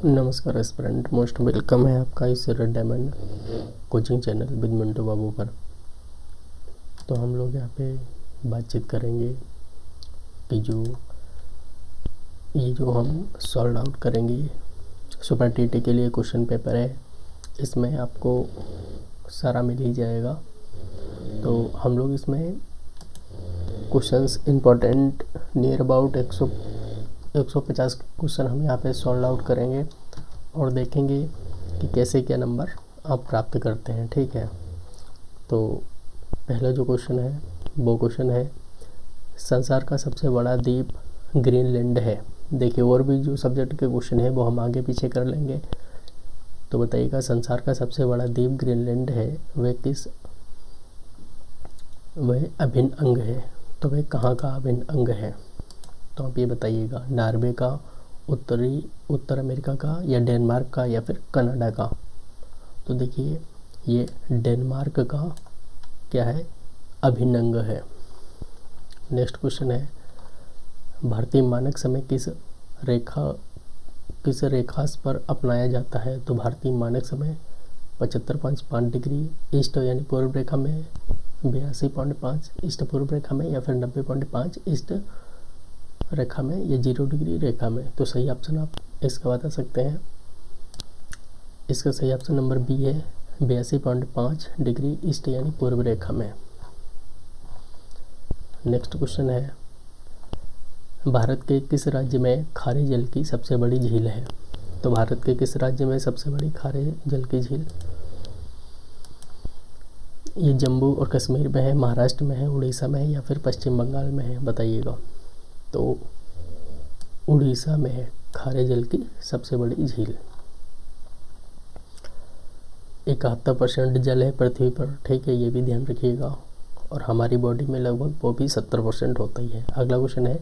नमस्कार aspirant, most welcome है आपका इस Red Diamond coaching channel with Mintu Babu पर। तो हम लोग यहाँ पे बातचीत करेंगे कि जो हम सॉल्व आउट करेंगे सुपर टीटी के लिए क्वेश्चन पेपर है, इसमें आपको सारा मिल ही जाएगा। तो हम लोग इसमें questions important near about 150 question हम यहाँ पे सॉल्व आउट करेंगे और देखेंगे कि कैसे क्या नंबर आप प्राप्त करते हैं। ठीक है, तो पहला जो क्वेश्चन है वो क्वेश्चन है, संसार का सबसे बड़ा द्वीप ग्रीनलैंड है। देखिए, और भी जो सब्जेक्ट के क्वेश्चन है वो हम आगे पीछे कर लेंगे। तो बताइएगा, संसार का सबसे बड़ा द्वीप ग्रीनलैंड है, वह अभिन्न अंग है। तो वह कहाँ का अभिन्न अंग है? तो आप ये बताइएगा, नॉर्वे का, उत्तर अमेरिका का, या डेनमार्क का, या फिर कनाडा का। तो देखिए, ये डेनमार्क का क्या है, अभिन्न अंग है। नेक्स्ट क्वेश्चन है, भारतीय मानक समय किस रेखांश पर अपनाया जाता है? तो भारतीय मानक समय 75.5 डिग्री ईस्ट यानी पूर्व रेखा में, 82.5 ईस्ट पूर्व रेखा में, या फिर 90.5 ईस्ट रेखा में, या 0 डिग्री रेखा में। तो सही ऑप्शन आप इसका बता सकते हैं। इसका सही ऑप्शन नंबर बी है, 82.5 डिग्री ईस्ट यानी पूर्व रेखा में। नेक्स्ट क्वेश्चन है, भारत के किस राज्य में खारे जल की सबसे बड़ी झील है? तो भारत के किस राज्य में सबसे बड़ी खारे जल की झील? ये जम्मू और कश्मीर में है, महाराष्ट्र में है, उड़ीसा में है, या फिर पश्चिम बंगाल में है? बताइएगा। तो उड़ीसा में है खारे जल की सबसे बड़ी झील। 71% जल है पृथ्वी पर, ठीक है, ये भी ध्यान रखिएगा। और हमारी बॉडी में लगभग वो भी 70% होता ही है। अगला क्वेश्चन है,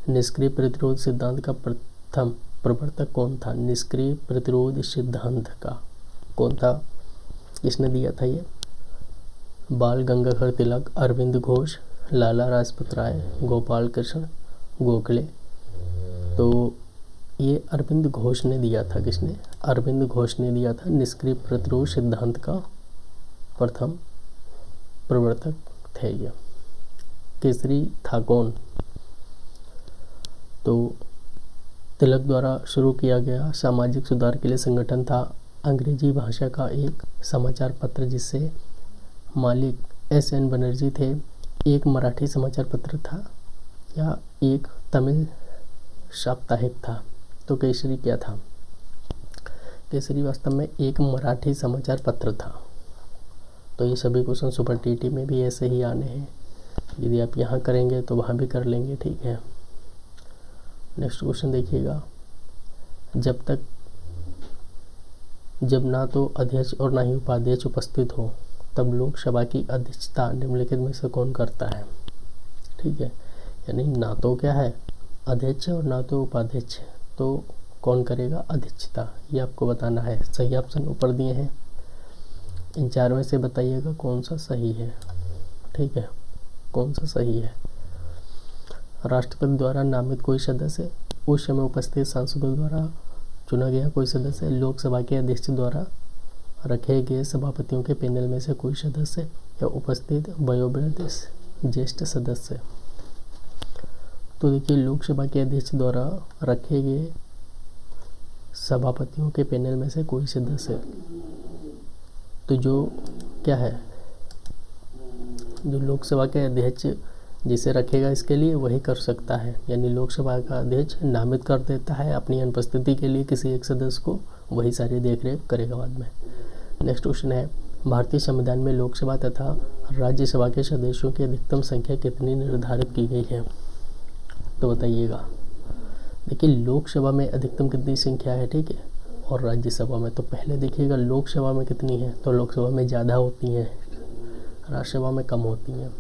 निष्क्रिय प्रतिरोध सिद्धांत का प्रथम प्रवर्तक कौन था? निष्क्रिय प्रतिरोध सिद्धांत का कौन था, किसने दिया था ये? बाल गंगाधर तिलक, अरविंद घोष, लाला लाजपत राय, गोपाल कृष्ण गोखले। तो ये अरविंद घोष ने दिया था। किसने? अरविंद घोष ने दिया था। निष्क्रिय प्रतिरोध सिद्धांत का प्रथम प्रवर्तक थे ये। केसरी था कौन? तो तिलक द्वारा शुरू किया गया सामाजिक सुधार के लिए संगठन था अंग्रेजी भाषा का एक समाचार पत्र, जिससे मालिक S.N. बनर्जी थे। एक मराठी समाचार पत्र था या एक तमिल साप्ताहिक था? तो केसरी क्या था? केसरी वास्तव में एक मराठी समाचार पत्र था। तो ये सभी क्वेश्चन सुपर टीटी में भी ऐसे ही आने हैं। यदि आप यहाँ करेंगे तो वहाँ भी कर लेंगे, ठीक है। नेक्स्ट क्वेश्चन देखिएगा, जब ना तो अध्यक्ष और ना ही उपाध्यक्ष उपस्थित हो तब लोकसभा की अध्यक्षता निम्नलिखित में से कौन करता है? ठीक है, यानी ना तो क्या है अध्यक्ष और ना तो उपाध्यक्ष, तो कौन करेगा अध्यक्षता, ये आपको बताना है। सही ऑप्शन ऊपर दिए हैं, इन चार में से बताइएगा कौन सा सही है। ठीक है, कौन सा सही है? राष्ट्रपति द्वारा नामित कोई सदस्य, उस समय उपस्थित सांसदों द्वारा चुना गया कोई सदस्य, लोकसभा के अध्यक्ष द्वारा रखे गए सभापतियों के पैनल में से कोई सदस्य, या उपस्थित वयोवृद्ध ज्येष्ठ सदस्य। तो देखिए, लोकसभा के अध्यक्ष द्वारा रखे गए सभापतियों के पैनल में से कोई सदस्य। तो जो क्या है, जो लोकसभा के अध्यक्ष जिसे रखेगा इसके लिए वही कर सकता है, यानी लोकसभा का अध्यक्ष नामित कर देता है अपनी अनुपस्थिति के लिए किसी एक सदस्य को, वही सारी देखरेख करेगा बाद में। नेक्स्ट क्वेश्चन है, भारतीय संविधान में लोकसभा तथा राज्यसभा के सदस्यों की अधिकतम संख्या कितनी निर्धारित की गई है? तो बताइएगा। देखिए, लोकसभा में अधिकतम कितनी संख्या है, ठीक है, और राज्यसभा में। तो पहले देखिएगा लोकसभा में कितनी है, तो लोकसभा में ज़्यादा होती हैं, राज्यसभा में कम होती हैं।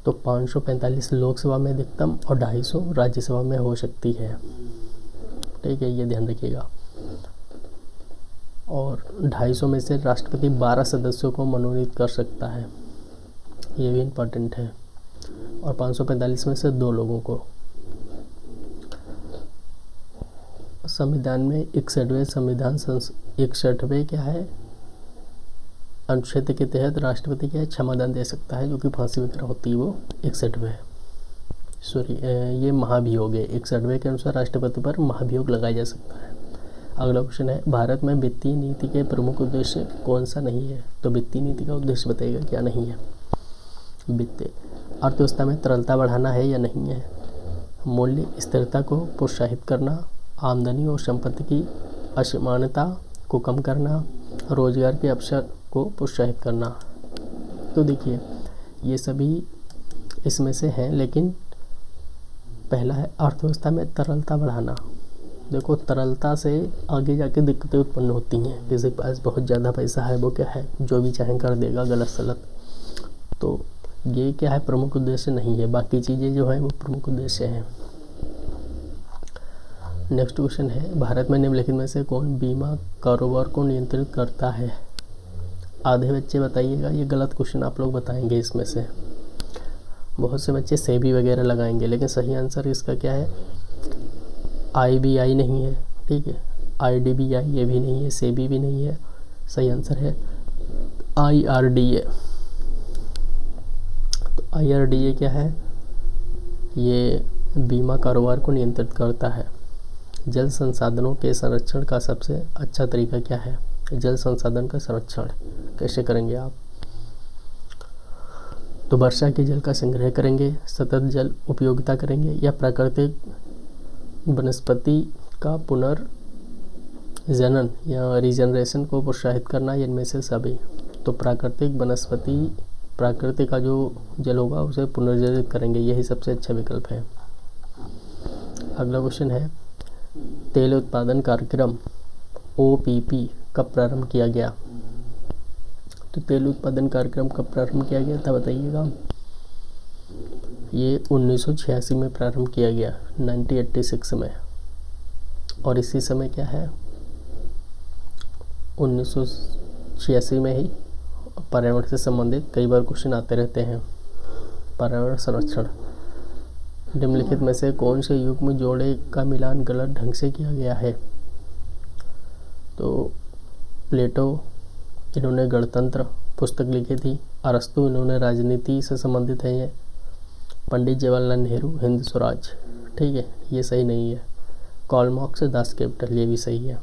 तो 545 लोकसभा में अधिकतम और 250 राज्यसभा में हो सकती है, ठीक है, ये ध्यान रखिएगा। और 250 में से राष्ट्रपति 12 सदस्यों को मनोनीत कर सकता है, ये भी इम्पोर्टेंट है। और 545 में से 2 लोगों को। संविधान में 61वें क्या है अनुच्छेद के तहत राष्ट्रपति क्या है क्षमादान दे सकता है, जो कि फांसी वगैरह होती है वो 61वें सॉरी ये महाभियोग है। 61वें के अनुसार राष्ट्रपति पर महाभियोग लगाया जा सकता है। अगला क्वेश्चन है भारत में वित्तीय नीति के प्रमुख उद्देश्य कौन सा नहीं है। तो वित्तीय नीति का उद्देश्य बताइएगा क्या नहीं है। वित्तीय अर्थव्यवस्था में तरलता बढ़ाना है या नहीं है। मूल्य स्थिरता को प्रोत्साहित करना, आमदनी और संपत्ति की असमानता को कम करना, रोजगार के अवसर को प्रोत्साहित करना। तो देखिए ये सभी इसमें से हैं, लेकिन पहला है अर्थव्यवस्था में तरलता बढ़ाना। देखो तरलता से आगे जाके दिक्कतें उत्पन्न होती हैं। किसी के पास बहुत ज़्यादा पैसा है, वो क्या है जो भी चाहे कर देगा गलत सलत। तो ये क्या है प्रमुख उद्देश्य नहीं है, बाकी चीज़ें जो है वो प्रमुख उद्देश्य हैं। नेक्स्ट क्वेश्चन है भारत में निम्नलिखित में से कौन बीमा कारोबार को नियंत्रित करता है। आधे बच्चे बताइएगा, ये गलत क्वेश्चन आप लोग बताएंगे इसमें से। बहुत से बच्चे सेबी वगैरह लगाएंगे, लेकिन सही आंसर इसका क्या है IBI नहीं है, ठीक है। IDBI ये भी नहीं है, सेबी भी नहीं है, सही आंसर है IRDA। तो IRDA क्या है, ये बीमा कारोबार को नियंत्रित करता है। जल संसाधनों के संरक्षण का सबसे अच्छा तरीका क्या है। जल संसाधन का संरक्षण कैसे करेंगे आप। तो वर्षा के जल का संग्रह करेंगे, सतत जल उपयोगिता करेंगे, या प्राकृतिक वनस्पति का पुनर्जनन या रीजनरेशन को प्रोत्साहित करना, इनमें से सभी। तो प्राकृतिक का जो जल होगा उसे पुनर्जनित करेंगे, यही सबसे अच्छा विकल्प है। अगला क्वेश्चन है तेल उत्पादन कार्यक्रम OPP कब प्रारंभ किया गया। तो तेल उत्पादन कार्यक्रम कब प्रारंभ किया गया था बताइएगा। ये 1986 में प्रारंभ किया गया, 1986 में। और इसी समय क्या है 1986 में ही पर्यावरण से संबंधित कई बार क्वेश्चन आते रहते हैं। पर्यावरण संरक्षण निम्नलिखित में से कौन से युग में जोड़े का मिलान गलत ढंग से किया गया है। तो प्लेटो इन्होंने गणतंत्र पुस्तक लिखी थी, अरस्तु इन्होंने राजनीति से संबंधित है। ये पंडित जवाहरलाल नेहरू हिंद स्वराज, ठीक है, ये सही नहीं है। कार्ल मार्क्स दास कैपिटल, ये भी सही है।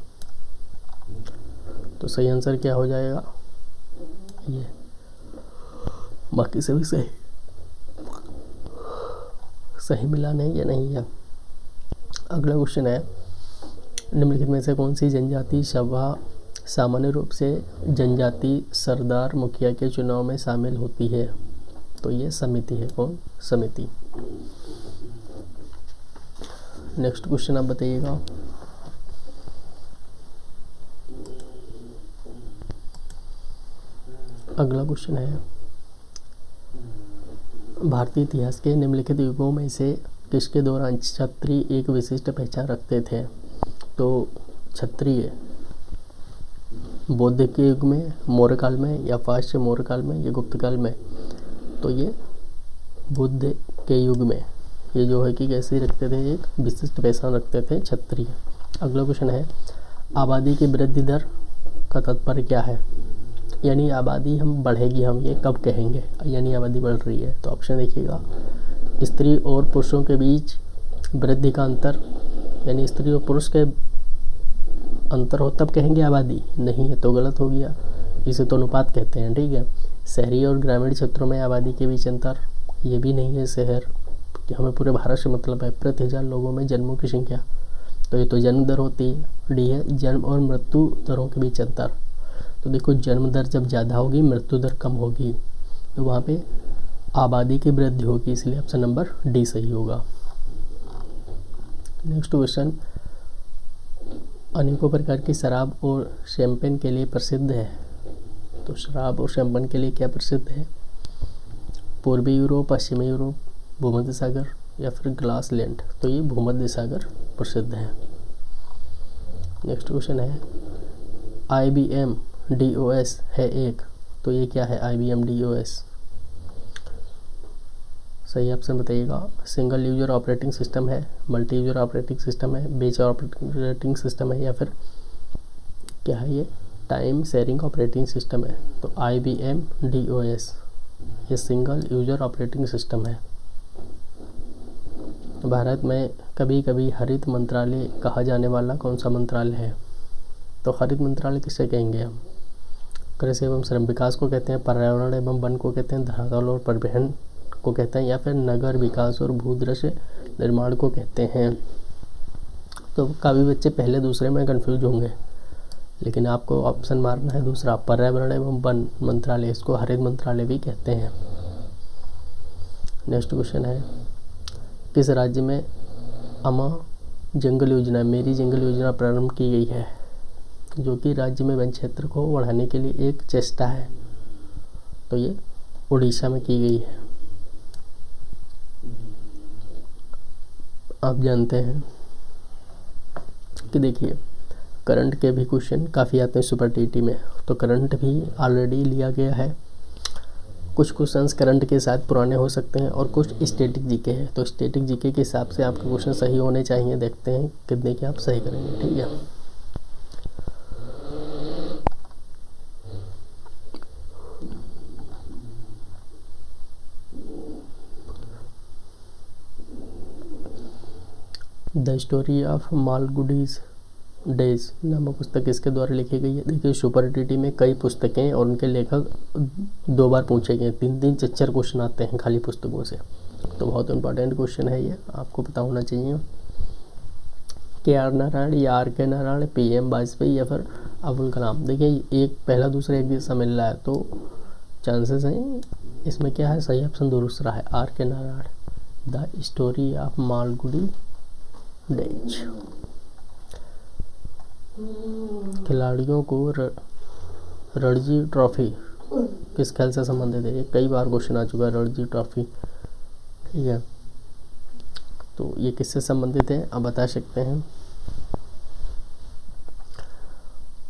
तो सही आंसर क्या हो जाएगा ये, बाकी सभी सही मिलान है या नहीं है। अगला क्वेश्चन है निम्नलिखित में से कौन सी जनजाति सभा सामान्य रूप से जनजाति सरदार मुखिया के चुनाव में शामिल होती है। तो ये समिति है, कौन समिति। नेक्स्ट क्वेश्चन आप बताइएगा। अगला क्वेश्चन है भारतीय इतिहास के निम्नलिखित युगों में से किसके दौरान क्षत्रिय एक विशिष्ट पहचान रखते थे। तो क्षत्रिय बौद्ध के युग में, मौर्य काल में, या पाश्चात्य मौर्य काल में, या गुप्त काल में। तो ये बुद्ध के युग में ये जो है कि कैसे रखते थे, एक विशिष्ट पहचान रखते थे क्षत्रिय। अगला क्वेश्चन है आबादी की वृद्धि दर का तात्पर्य क्या है। यानी आबादी हम बढ़ेगी, हम ये कब कहेंगे यानी आबादी बढ़ रही है। तो ऑप्शन देखिएगा, स्त्री और पुरुषों के बीच वृद्धि का अंतर, यानी स्त्री और पुरुष के अंतर हो तब कहेंगे आबादी, नहीं है तो गलत हो गया, इसे तो अनुपात कहते हैं, ठीक है। शहरी और ग्रामीण क्षेत्रों में आबादी के बीच अंतर, ये भी नहीं है। शहर कि हमें पूरे भारत से मतलब है प्रति 1000 लोगों में जन्मों की संख्या, तो ये तो जन्म दर होती है। डी है जन्म और मृत्यु दरों के बीच अंतर। तो देखो जन्म दर जब ज़्यादा होगी मृत्यु दर कम होगी, तो वहाँ पे आबादी की वृद्धि होगी, इसलिए ऑप्शन नंबर डी सही होगा। नेक्स्ट क्वेश्चन अनेकों प्रकार की शराब और शैंपेन के लिए प्रसिद्ध है। तो शराब और शैंपेन के लिए क्या प्रसिद्ध है। पूर्वी यूरोप, पश्चिमी यूरोप, भूमध्य सागर, या फिर ग्लासलैंड। तो ये भूमध्य सागर प्रसिद्ध है। नेक्स्ट क्वेश्चन है IBM DOS है एक, तो ये क्या है IBM DOS। सही ऑप्शन बताइएगा। सिंगल यूजर ऑपरेटिंग सिस्टम है, मल्टी यूजर ऑपरेटिंग सिस्टम है, बेच ऑपरेटिंग सिस्टम है, या फिर क्या है ये टाइम शेयरिंग ऑपरेटिंग सिस्टम है। तो IBM DOS ये सिंगल यूजर ऑपरेटिंग सिस्टम है। भारत में कभी कभी हरित मंत्रालय कहा जाने वाला कौन सा मंत्रालय है? तो हरित मंत्रालय किसे कहेंगे हम? कृषि एवं श्रम विकास को कहते हैं, पर्यावरण एवं वन को कहते हैं, धरातल और परिवहन को कहते हैं, या फिर नगर विकास और भूदृश्य निर्माण को कहते हैं। तो काफ़ी बच्चे पहले दूसरे में कंफ्यूज होंगे, लेकिन आपको ऑप्शन मारना है दूसरा, पर्यावरण एवं वन मंत्रालय, इसको हरित मंत्रालय भी कहते हैं। नेक्स्ट क्वेश्चन है, किस राज्य में अमा जंगल योजना, मेरी जंगल योजना प्रारंभ की गई है, जो कि राज्य में वन क्षेत्र को बढ़ाने के लिए एक चेष्टा है? तो ये उड़ीसा में की गई है। आप जानते हैं कि देखिए करंट के भी क्वेश्चन काफ़ी आते हैं सुपर टीटी में, तो करंट भी ऑलरेडी लिया गया है। कुछ क्वेश्चंस करंट के साथ पुराने हो सकते हैं और कुछ स्टैटिक जीके हैं, तो स्टैटिक जीके के हिसाब से आपके क्वेश्चन सही होने चाहिए। देखते हैं कितने के आप सही करेंगे, ठीक है। The story of Malgudi's days नामक पुस्तक किसके द्वारा लिखी गई है? देखिए सुपर टीटी में कई पुस्तकें और उनके लेखक 2 बार पूछे गए, 3-3 4 क्वेश्चन आते हैं खाली पुस्तकों से, तो बहुत इंपॉर्टेंट क्वेश्चन है ये, आपको पता होना चाहिए। KR नारायण या RK नारायण, PM वाजपेयी या फिर अब्दुल कलाम? देखिए एक पहला दूसरा एक जैसा मिल रहा है, तो चांसेस हैं इसमें क्या है, सही ऑप्शन दूसरा है, RK Narayan, the story of Malgudi days. खिलाड़ियों को रणजी ट्रॉफी किस खेल से संबंधित है? ये कई बार क्वेश्चन आ चुका है, रणजी ट्रॉफी, ठीक है। तो ये किससे संबंधित है आप बता सकते हैं?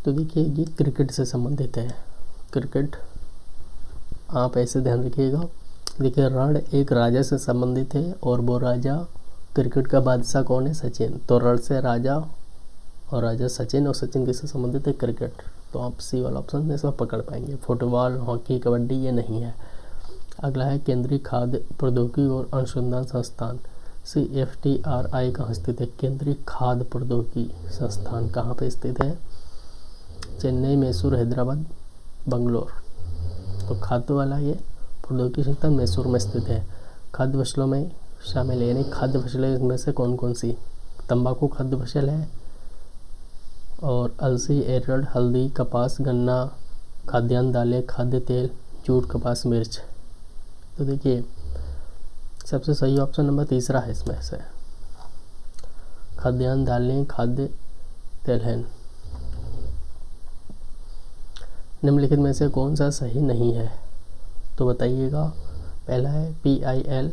तो देखिए ये क्रिकेट से संबंधित है, क्रिकेट। आप ऐसे ध्यान रखिएगा, देखिए रण एक राजा से संबंधित है और वो राजा क्रिकेट का बादशाह कौन है? सचिन। तो रण से राजा और राजा सचिन, और सचिन किससे संबंधित है? क्रिकेट। तो आप सी वाला ऑप्शन में सब पकड़ पाएंगे। फुटबॉल, हॉकी, कबड्डी ये नहीं है। अगला है केंद्रीय खाद्य प्रौद्योगिकी और अनुसंधान संस्थान CFTRI कहाँ स्थित है? केंद्रीय खाद्य प्रौद्योगिकी संस्थान कहाँ पे स्थित है? चेन्नई, मैसूर, हैदराबाद, बंगलोर। तो खाद्य वाला ये प्रौद्योगिकी संस्थान मैसूर में स्थित है। खाद्य फसलों में शामिल है, यानी खाद्य फसलें इनमें से कौन कौन सी? तंबाकू खाद्य फसल है, और अलसी, एरंड, हल्दी, कपास, गन्ना, खाद्यान्न, दालें, खाद्य तेल, जूट, कपास, मिर्च। तो देखिए सबसे सही ऑप्शन नंबर तीसरा है इसमें से, खाद्यान्न, दालें, खाद्य तेल है। निम्नलिखित में से कौन सा सही नहीं है? तो बताइएगा। पहला है PIL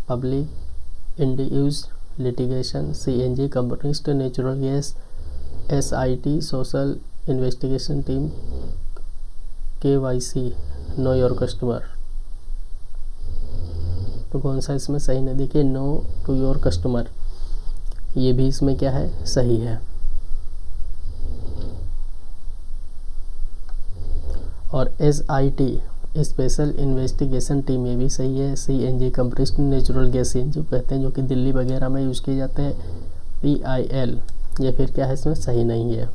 public induce litigation, CNG compressed natural gas, SIT social investigation team, KYC know your customer. तो कौन सा इसमें सही नहीं? देखिए नो टू योर कस्टमर ये भी इसमें क्या है? सही है। और SIT स्पेशल इन्वेस्टिगेशन टीम ये भी सही है। CNG compressed natural gas CNG कहते हैं, जो कि दिल्ली वगैरह में यूज़ किए जाते हैं। PIL ये फिर क्या है? इसमें सही नहीं है।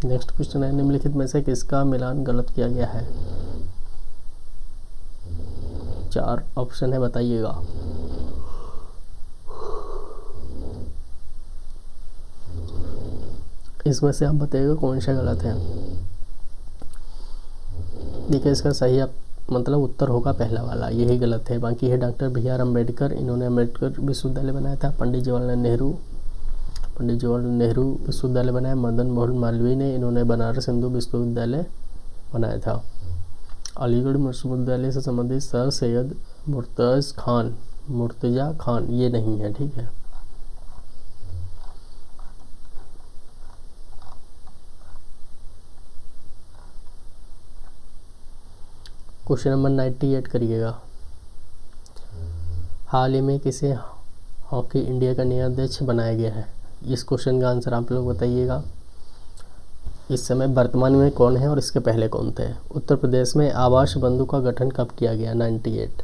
नेक्स्ट क्वेश्चन है, निम्नलिखित में से किसका मिलान गलत किया गया है? 4 ऑप्शन है, बताइएगा। इसमें से आप बताइएगा कौन सा गलत है। देखिए इसका सही मतलब उत्तर होगा पहला वाला, यही गलत है। बाकी है डॉक्टर BR अम्बेडकर, इन्होंने अम्बेडकर विश्वविद्यालय बनाया था। पंडित जवाहरलाल नेहरू विश्वविद्यालय बनाया। मदन मोहन मालवीय ने, इन्होंने बनारस हिंदू विश्वविद्यालय बनाया था। अलीगढ़ विश्वविद्यालय से संबंधित सर सैयद मुर्तज़ा खान ये नहीं है, ठीक है। क्वेश्चन नंबर 98 करिएगा। हाल ही में किसे हॉकी इंडिया का नया अध्यक्ष बनाया गया है? इस क्वेश्चन का आंसर आप लोग बताइएगा। इस समय वर्तमान में कौन है और इसके पहले कौन थे? उत्तर प्रदेश में आवास बंधु का गठन कब किया गया? 98।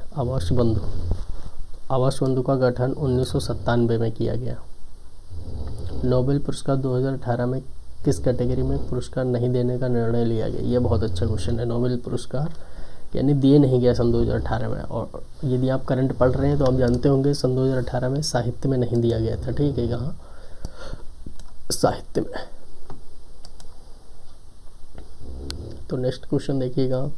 आवास बंधु का गठन 1997 में किया गया। नोबेल पुरस्कार 2018 में किस कैटेगरी में पुरस्कार नहीं देने का निर्णय लिया गया? ये बहुत अच्छा क्वेश्चन है। नोबेल पुरस्कार यानी दिए नहीं गया सन 2018 में। और यदि आप करंट पढ़ रहे हैं तो आप जानते होंगे सन 2018 में साहित्य में नहीं दिया गया था। ठीक है, यहाँ साहित्य में। तो नेक्स्ट क्वेश्चन देखिएगा।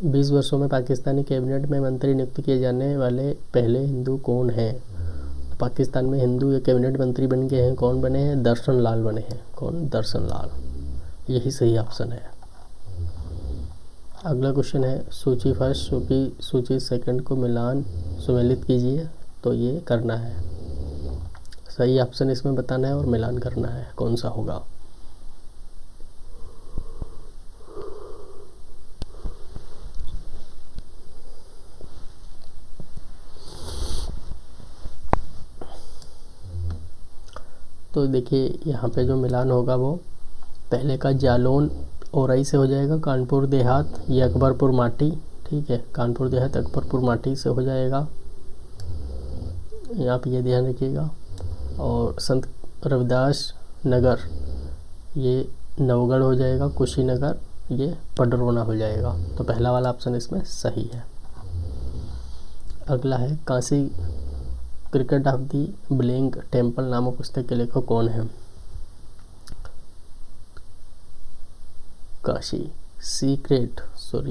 बीस वर्षों में पाकिस्तानी कैबिनेट में मंत्री नियुक्त किए जाने वाले पहले हिंदू कौन हैं? तो पाकिस्तान में हिंदू या कैबिनेट मंत्री बन गए हैं। कौन बने हैं? दर्शन लाल बने हैं। कौन? दर्शन लाल। यही सही ऑप्शन है। अगला क्वेश्चन है सूची फर्स्ट सूची सेकंड को सुमेलित कीजिए। तो ये करना है, सही ऑप्शन इसमें बताना है और मिलान करना है, कौन सा होगा। तो देखिए यहाँ पे जो मिलान होगा वो पहले का जालौन औरई से हो जाएगा, कानपुर देहात ये अकबरपुर माटी। ठीक है, कानपुर देहात अकबरपुर माटी से हो जाएगा, आप ये ध्यान रखिएगा। और संत रविदास नगर ये नवगढ़ हो जाएगा, कुशीनगर ये पडरौना हो जाएगा। तो पहला वाला ऑप्शन इसमें सही है। अगला है Kashi cricket of the blank temple नामक पुस्तक के लेखक कौन है? काशी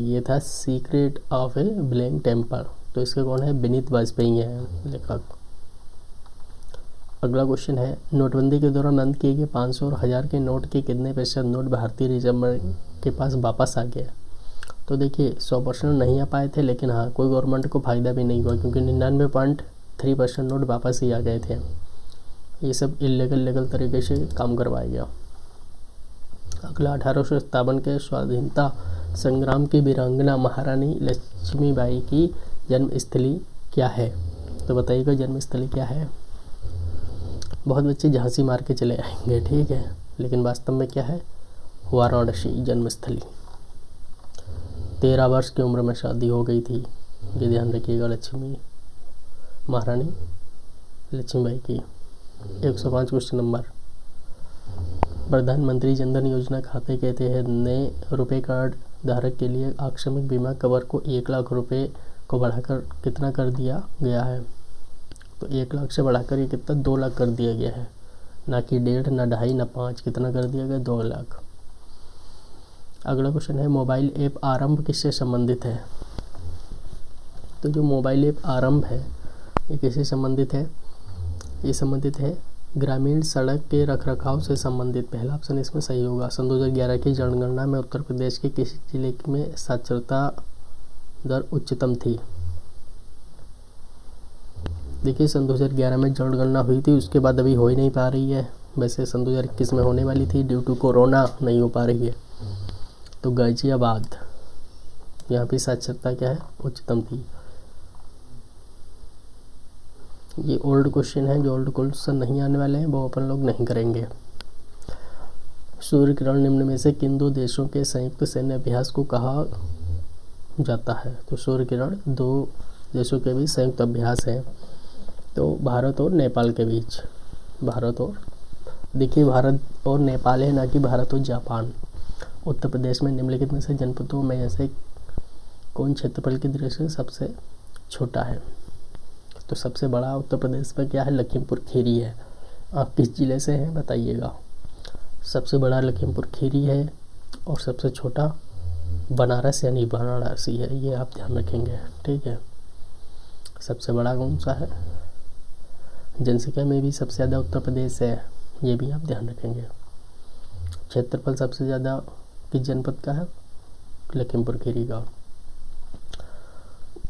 ये था secret of a blank temple. तो इसके कौन है? विनीत वाजपेयी है लेखक। अगला क्वेश्चन है नोटबंदी के दौरान बंद किए गए 500 और 1000 के नोट के कितने प्रतिशत नोट भारतीय रिजर्व बैंक के पास वापस आ गया? तो देखिए 100% नहीं आ पाए थे, लेकिन हाँ कोई गवर्नमेंट को फ़ायदा भी नहीं हुआ क्योंकि 99.3% नोट वापस ही आ गए थे। ये सब लीगल तरीके से काम करवाया गया। अगला 1857 के स्वाधीनता संग्राम की वीरांगना महारानी लक्ष्मीबाई की जन्मस्थली क्या है? तो बताइएगा जन्मस्थली क्या है। बहुत बच्चे झांसी मार के चले आएंगे, ठीक है, लेकिन वास्तव में क्या है? वाराणसी जन्मस्थली। 13 वर्ष की उम्र में शादी हो गई थी, ये ध्यान रखिएगा, महारानी लक्ष्मीबाई की। 105 क्वेश्चन नंबर। प्रधानमंत्री जनधन योजना खाते के तहत नए रुपए कार्ड धारक के लिए आकस्मिक बीमा कवर को 1 लाख रुपए को बढ़ाकर कितना कर दिया गया है? तो 1 लाख से बढ़ाकर ये कितना 2 लाख कर दिया गया है, ना कि 1.5, ना 2.5, ना 5, कितना कर दिया गया? 2 लाख। अगला क्वेश्चन है मोबाइल ऐप आरंभ किससे संबंधित है? तो जो मोबाइल ऐप आरंभ है ये किससे संबंधित है? ये संबंधित है ग्रामीण सड़क के रखरखाव से संबंधित। पहला ऑप्शन इसमें सही होगा। सन 2011 की जनगणना में उत्तर प्रदेश के किस जिले में साक्षरता दर उच्चतम थी? देखिए सन 2011 में जनगणना हुई थी, उसके बाद अभी हो ही नहीं पा रही है। वैसे सन 2021 में होने वाली थी, ड्यू टू कोरोना नहीं हो पा रही है। तो गाजियाबाद यहाँ पे साक्षरता क्या है? उच्चतम थी। ये ओल्ड क्वेश्चन है, जो ओल्ड क्वेश्चन नहीं आने वाले हैं वो अपन लोग नहीं करेंगे। सूर्य किरण निम्न में से किन 2 देशों के संयुक्त सैन्य अभ्यास को कहा जाता है? तो सूर्य किरण 2 देशों के बीच संयुक्त अभ्यास है, तो भारत और नेपाल के बीच। देखिए भारत और नेपाल है, ना कि भारत और जापान। उत्तर प्रदेश में निम्नलिखित में से जनपदों में से कौन क्षेत्रफल की दृष्टि से सबसे छोटा है? तो सबसे बड़ा उत्तर प्रदेश में क्या है? लखीमपुर खीरी है। आप किस जिले से हैं बताइएगा। सबसे बड़ा लखीमपुर खीरी है और सबसे छोटा बनारस यानी वाराणसी है, ये आप ध्यान रखेंगे, ठीक है। सबसे बड़ा कौन सा है? जनसंख्या में भी सबसे ज़्यादा उत्तर प्रदेश है, ये भी आप ध्यान रखेंगे। क्षेत्रफल सबसे ज़्यादा किस जनपद का है? लखीमपुर खीरी का।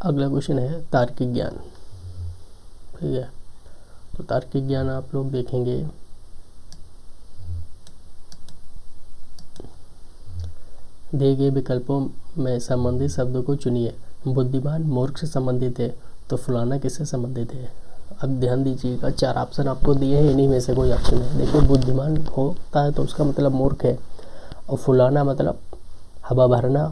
अगला क्वेश्चन है तार्किक ज्ञान, ठीक है। तो तार्किक ज्ञान आप लोग देखेंगे दिए गए विकल्पों में संबंधित शब्दों को चुनिए। बुद्धिमान मूर्ख से संबंधित है तो फलाना किससे संबंधित है। अब ध्यान दीजिएगा, 4 ऑप्शन आपको दिए हैं, इन्हीं में से कोई ऑप्शन है। देखिए, बुद्धिमान होता है तो उसका मतलब मूर्ख है, और फुलाना मतलब हवा भरना,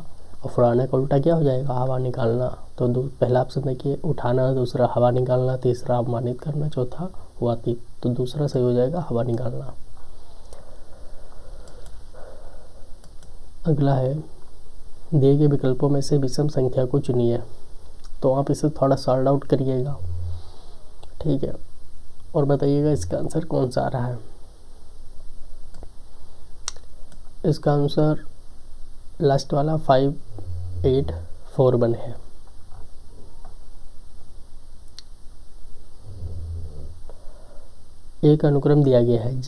और फुलाना का उल्टा क्या हो जाएगा, हवा निकालना। तो पहला ऑप्शन देखिए उठाना, दूसरा हवा निकालना, तीसरा अपमानित करना, चौथा वातित। तो दूसरा सही हो जाएगा हवा निकालना। अगला है, दिए गए विकल्पों में से विषम संख्या को चुनिए। तो आप इसे थोड़ा सॉल्व आउट करिएगा, ठीक है, और बताइएगा इसका आंसर कौन सा आ रहा है। इसका आंसर लास्ट वाला 5841 है। एक अनुक्रम दिया गया है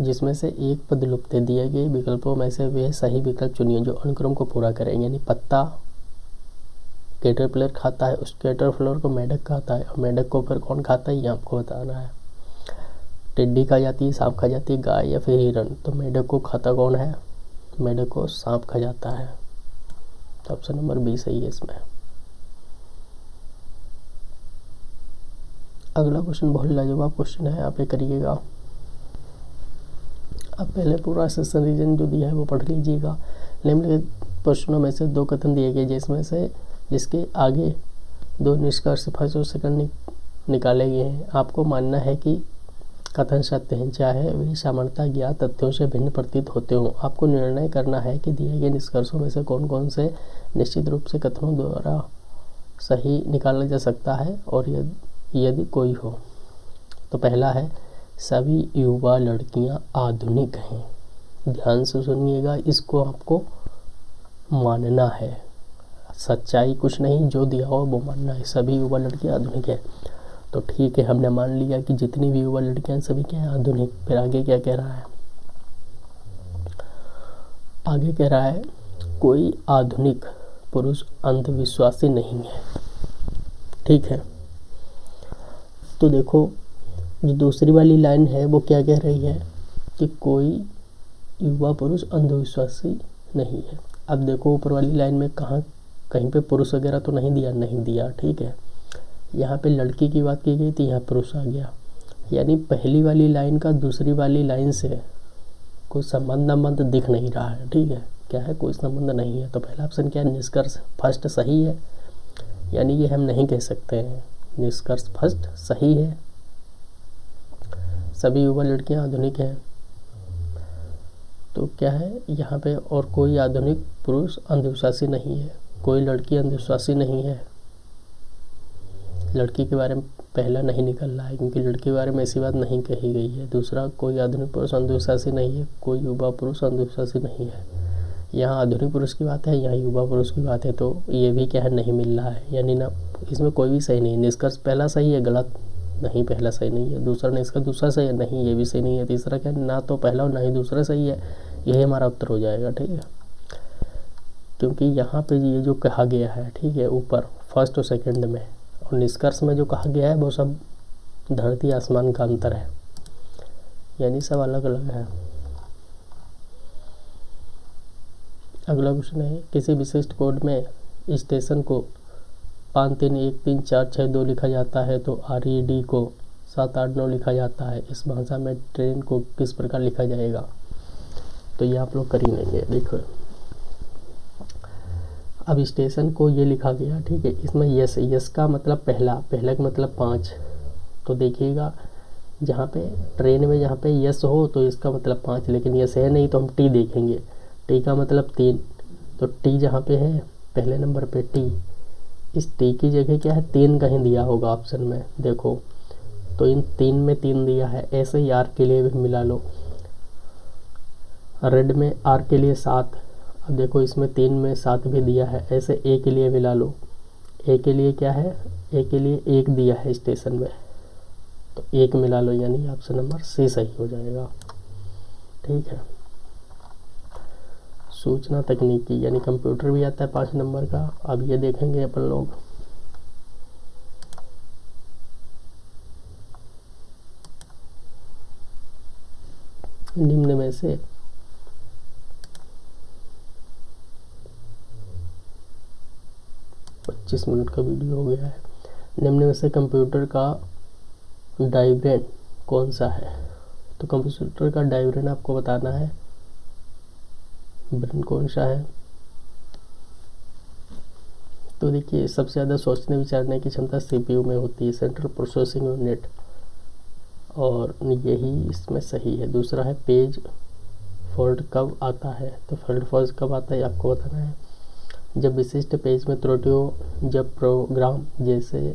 जिसमें से एक पद लुप्त है। दिए गए विकल्पों में से वे सही विकल्प चुनिए जो अनुक्रम को पूरा करेंगे। यानी पत्ता कैटरपिलर खाता है, उस कैटरपिलर को मेढक खाता है, और मेढक को फिर कौन खाता है ये आपको बताना है। टिड्डी खा जाती है, सांप खा जाती है, गाय या फिर हिरन। तो मेढक को खाता कौन है, मेढक को सांप खा जाता है। तो ऑप्शन नंबर बी सही है इसमें। अगला क्वेश्चन बहुत लाजवाब क्वेश्चन है, आप ये करिएगा। अब पहले पूरा सेशन रीजन जो दिया है वो पढ़ लीजिएगा। निम्नलिखित प्रश्नों में से 2 कथन दिए गए जिसके आगे 2 निष्कर्ष फर्स्ट और सेकंड निकाले गए हैं। आपको मानना है कि कथन सत्य हैं, चाहे वे सामान्यतः ज्ञात तथ्यों से भिन्न प्रतीत होते हों। आपको निर्णय करना है कि दिए गए निष्कर्षों में से कौन कौन से निश्चित रूप से कथनों द्वारा सही निकाला जा सकता है और यदि कोई हो। तो पहला है, सभी युवा लड़कियां आधुनिक हैं। ध्यान से सुनिएगा, इसको आपको मानना है, सच्चाई कुछ नहीं, जो दिया हो वो मानना है। सभी युवा लड़कियां आधुनिक है, तो ठीक है, हमने मान लिया कि जितनी भी युवा लड़कियां सभी क्या है, आधुनिक। फिर आगे क्या कह रहा है, आगे कह रहा है कोई आधुनिक पुरुष अंधविश्वासी नहीं है। ठीक है, तो देखो जो दूसरी वाली लाइन है वो क्या कह रही है कि कोई युवा पुरुष अंधविश्वासी नहीं है। अब देखो ऊपर वाली लाइन में कहीं पे पुरुष वगैरह तो नहीं दिया, ठीक है। यहाँ पे लड़की की बात की गई थी, यहाँ पुरुष आ गया। यानी पहली वाली लाइन का दूसरी वाली लाइन से कोई संबंध दिख नहीं रहा है, ठीक है। क्या है, कोई संबंध नहीं है। तो पहला ऑप्शन क्या है, निष्कर्ष फर्स्ट सही है, यानी ये हम नहीं कह सकते हैं। निष्कर्ष फर्स्ट सही है, सभी युवा लड़कियां आधुनिक हैं। तो क्या है यहाँ पे, और कोई आधुनिक पुरुष अंधविश्वासी नहीं है, कोई लड़की अंधविश्वासी नहीं है। लड़की के बारे में पहला नहीं निकल रहा है, क्योंकि लड़की के बारे में ऐसी बात नहीं कही गई है। दूसरा, कोई आधुनिक पुरुष अंधविश्वासी नहीं है, कोई युवा पुरुष अंधविश्वासी नहीं है। यहाँ आधुनिक पुरुष की बात है, यहाँ युवा पुरुष की बात है, तो ये भी क्या है, नहीं मिल रहा है। यानी ना इसमें कोई भी सही नहीं। निष्कर्ष पहला सही है, गलत नहीं, पहला सही नहीं है। दूसरा निष्कर्ष दूसरा सही है, नहीं, ये भी सही नहीं है। तीसरा क्या, ना तो पहला और ना ही दूसरा सही है। यही हमारा उत्तर हो जाएगा, ठीक है। क्योंकि यहाँ पे ये जो कहा गया है, ठीक है, ऊपर फर्स्ट और सेकंड में, और निष्कर्ष में जो कहा गया है वो सब धरती आसमान का अंतर है, यानी सब अलग अलग है। अगला क्वेश्चन है, किसी विशिष्ट कोड में स्टेशन को 5313462 लिखा जाता है तो RED को 789 लिखा जाता है। इस भाषा में ट्रेन को किस प्रकार लिखा जाएगा। तो ये आप लोग कर ही लेंगे। देखो अब स्टेशन को ये लिखा गया, ठीक है। इसमें यस का मतलब पहला का मतलब 5। तो देखिएगा जहाँ पे ट्रेन में जहाँ पे यस हो तो इसका मतलब 5, लेकिन यस है नहीं तो हम टी देखेंगे। टी का मतलब 3, तो टी जहाँ पे है पहले नंबर पे टी, इस टी की जगह क्या है 3 कहीं दिया होगा ऑप्शन में, देखो। तो इन 3 में 3 दिया है। ऐसे ही आर के लिए भी मिला लो, रेड में आर के लिए 7। अब देखो इसमें 3 में 7 भी दिया है। ऐसे ए के लिए मिला लो, ए के लिए क्या है, ए के लिए 1 दिया है स्टेशन में, तो 1 मिला लो, यानी ऑप्शन नंबर सी सही हो जाएगा, ठीक है। सूचना तकनीकी यानी कंप्यूटर भी आता है 5 नंबर का। अब ये देखेंगे अपन लोग, निम्न में से 25 मिनट का वीडियो हो गया है। निम्न में से कंप्यूटर का डायब्रेन कौन सा है? तो कंप्यूटर का डायब्रेन आपको बताना है, ब्रेन कौन सा है। तो देखिए, सबसे ज़्यादा सोचने विचारने की क्षमता सीपीयू में होती है, सेंट्रल प्रोसेसिंग यूनिट, और यही इसमें सही है। दूसरा है पेज फॉल्ट कब आता है? तो फॉल्ट कब आता है आपको बताना है, जब विशिष्ट पेज में त्रुटि हो, जब प्रोग्राम जैसे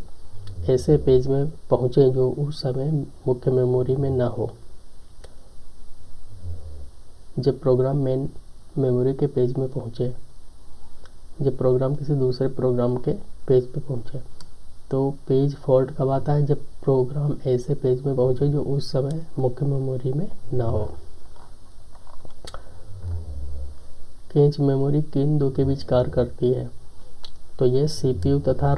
ऐसे पेज में पहुँचे जो उस समय मुख्य मेमोरी में ना हो, जब प्रोग्राम मेन मेमोरी के पेज में पहुँचे, जब प्रोग्राम किसी दूसरे प्रोग्राम के पेज पे पहुँचे। तो पेज फॉल्ट कब आता है? जब प्रोग्राम ऐसे पेज में पहुँचे जो उस समय मुख्य मेमोरी में ना हो। कैच मेमोरी किन दो के बीच कार्य करती है? तो ये सीपीयू तथा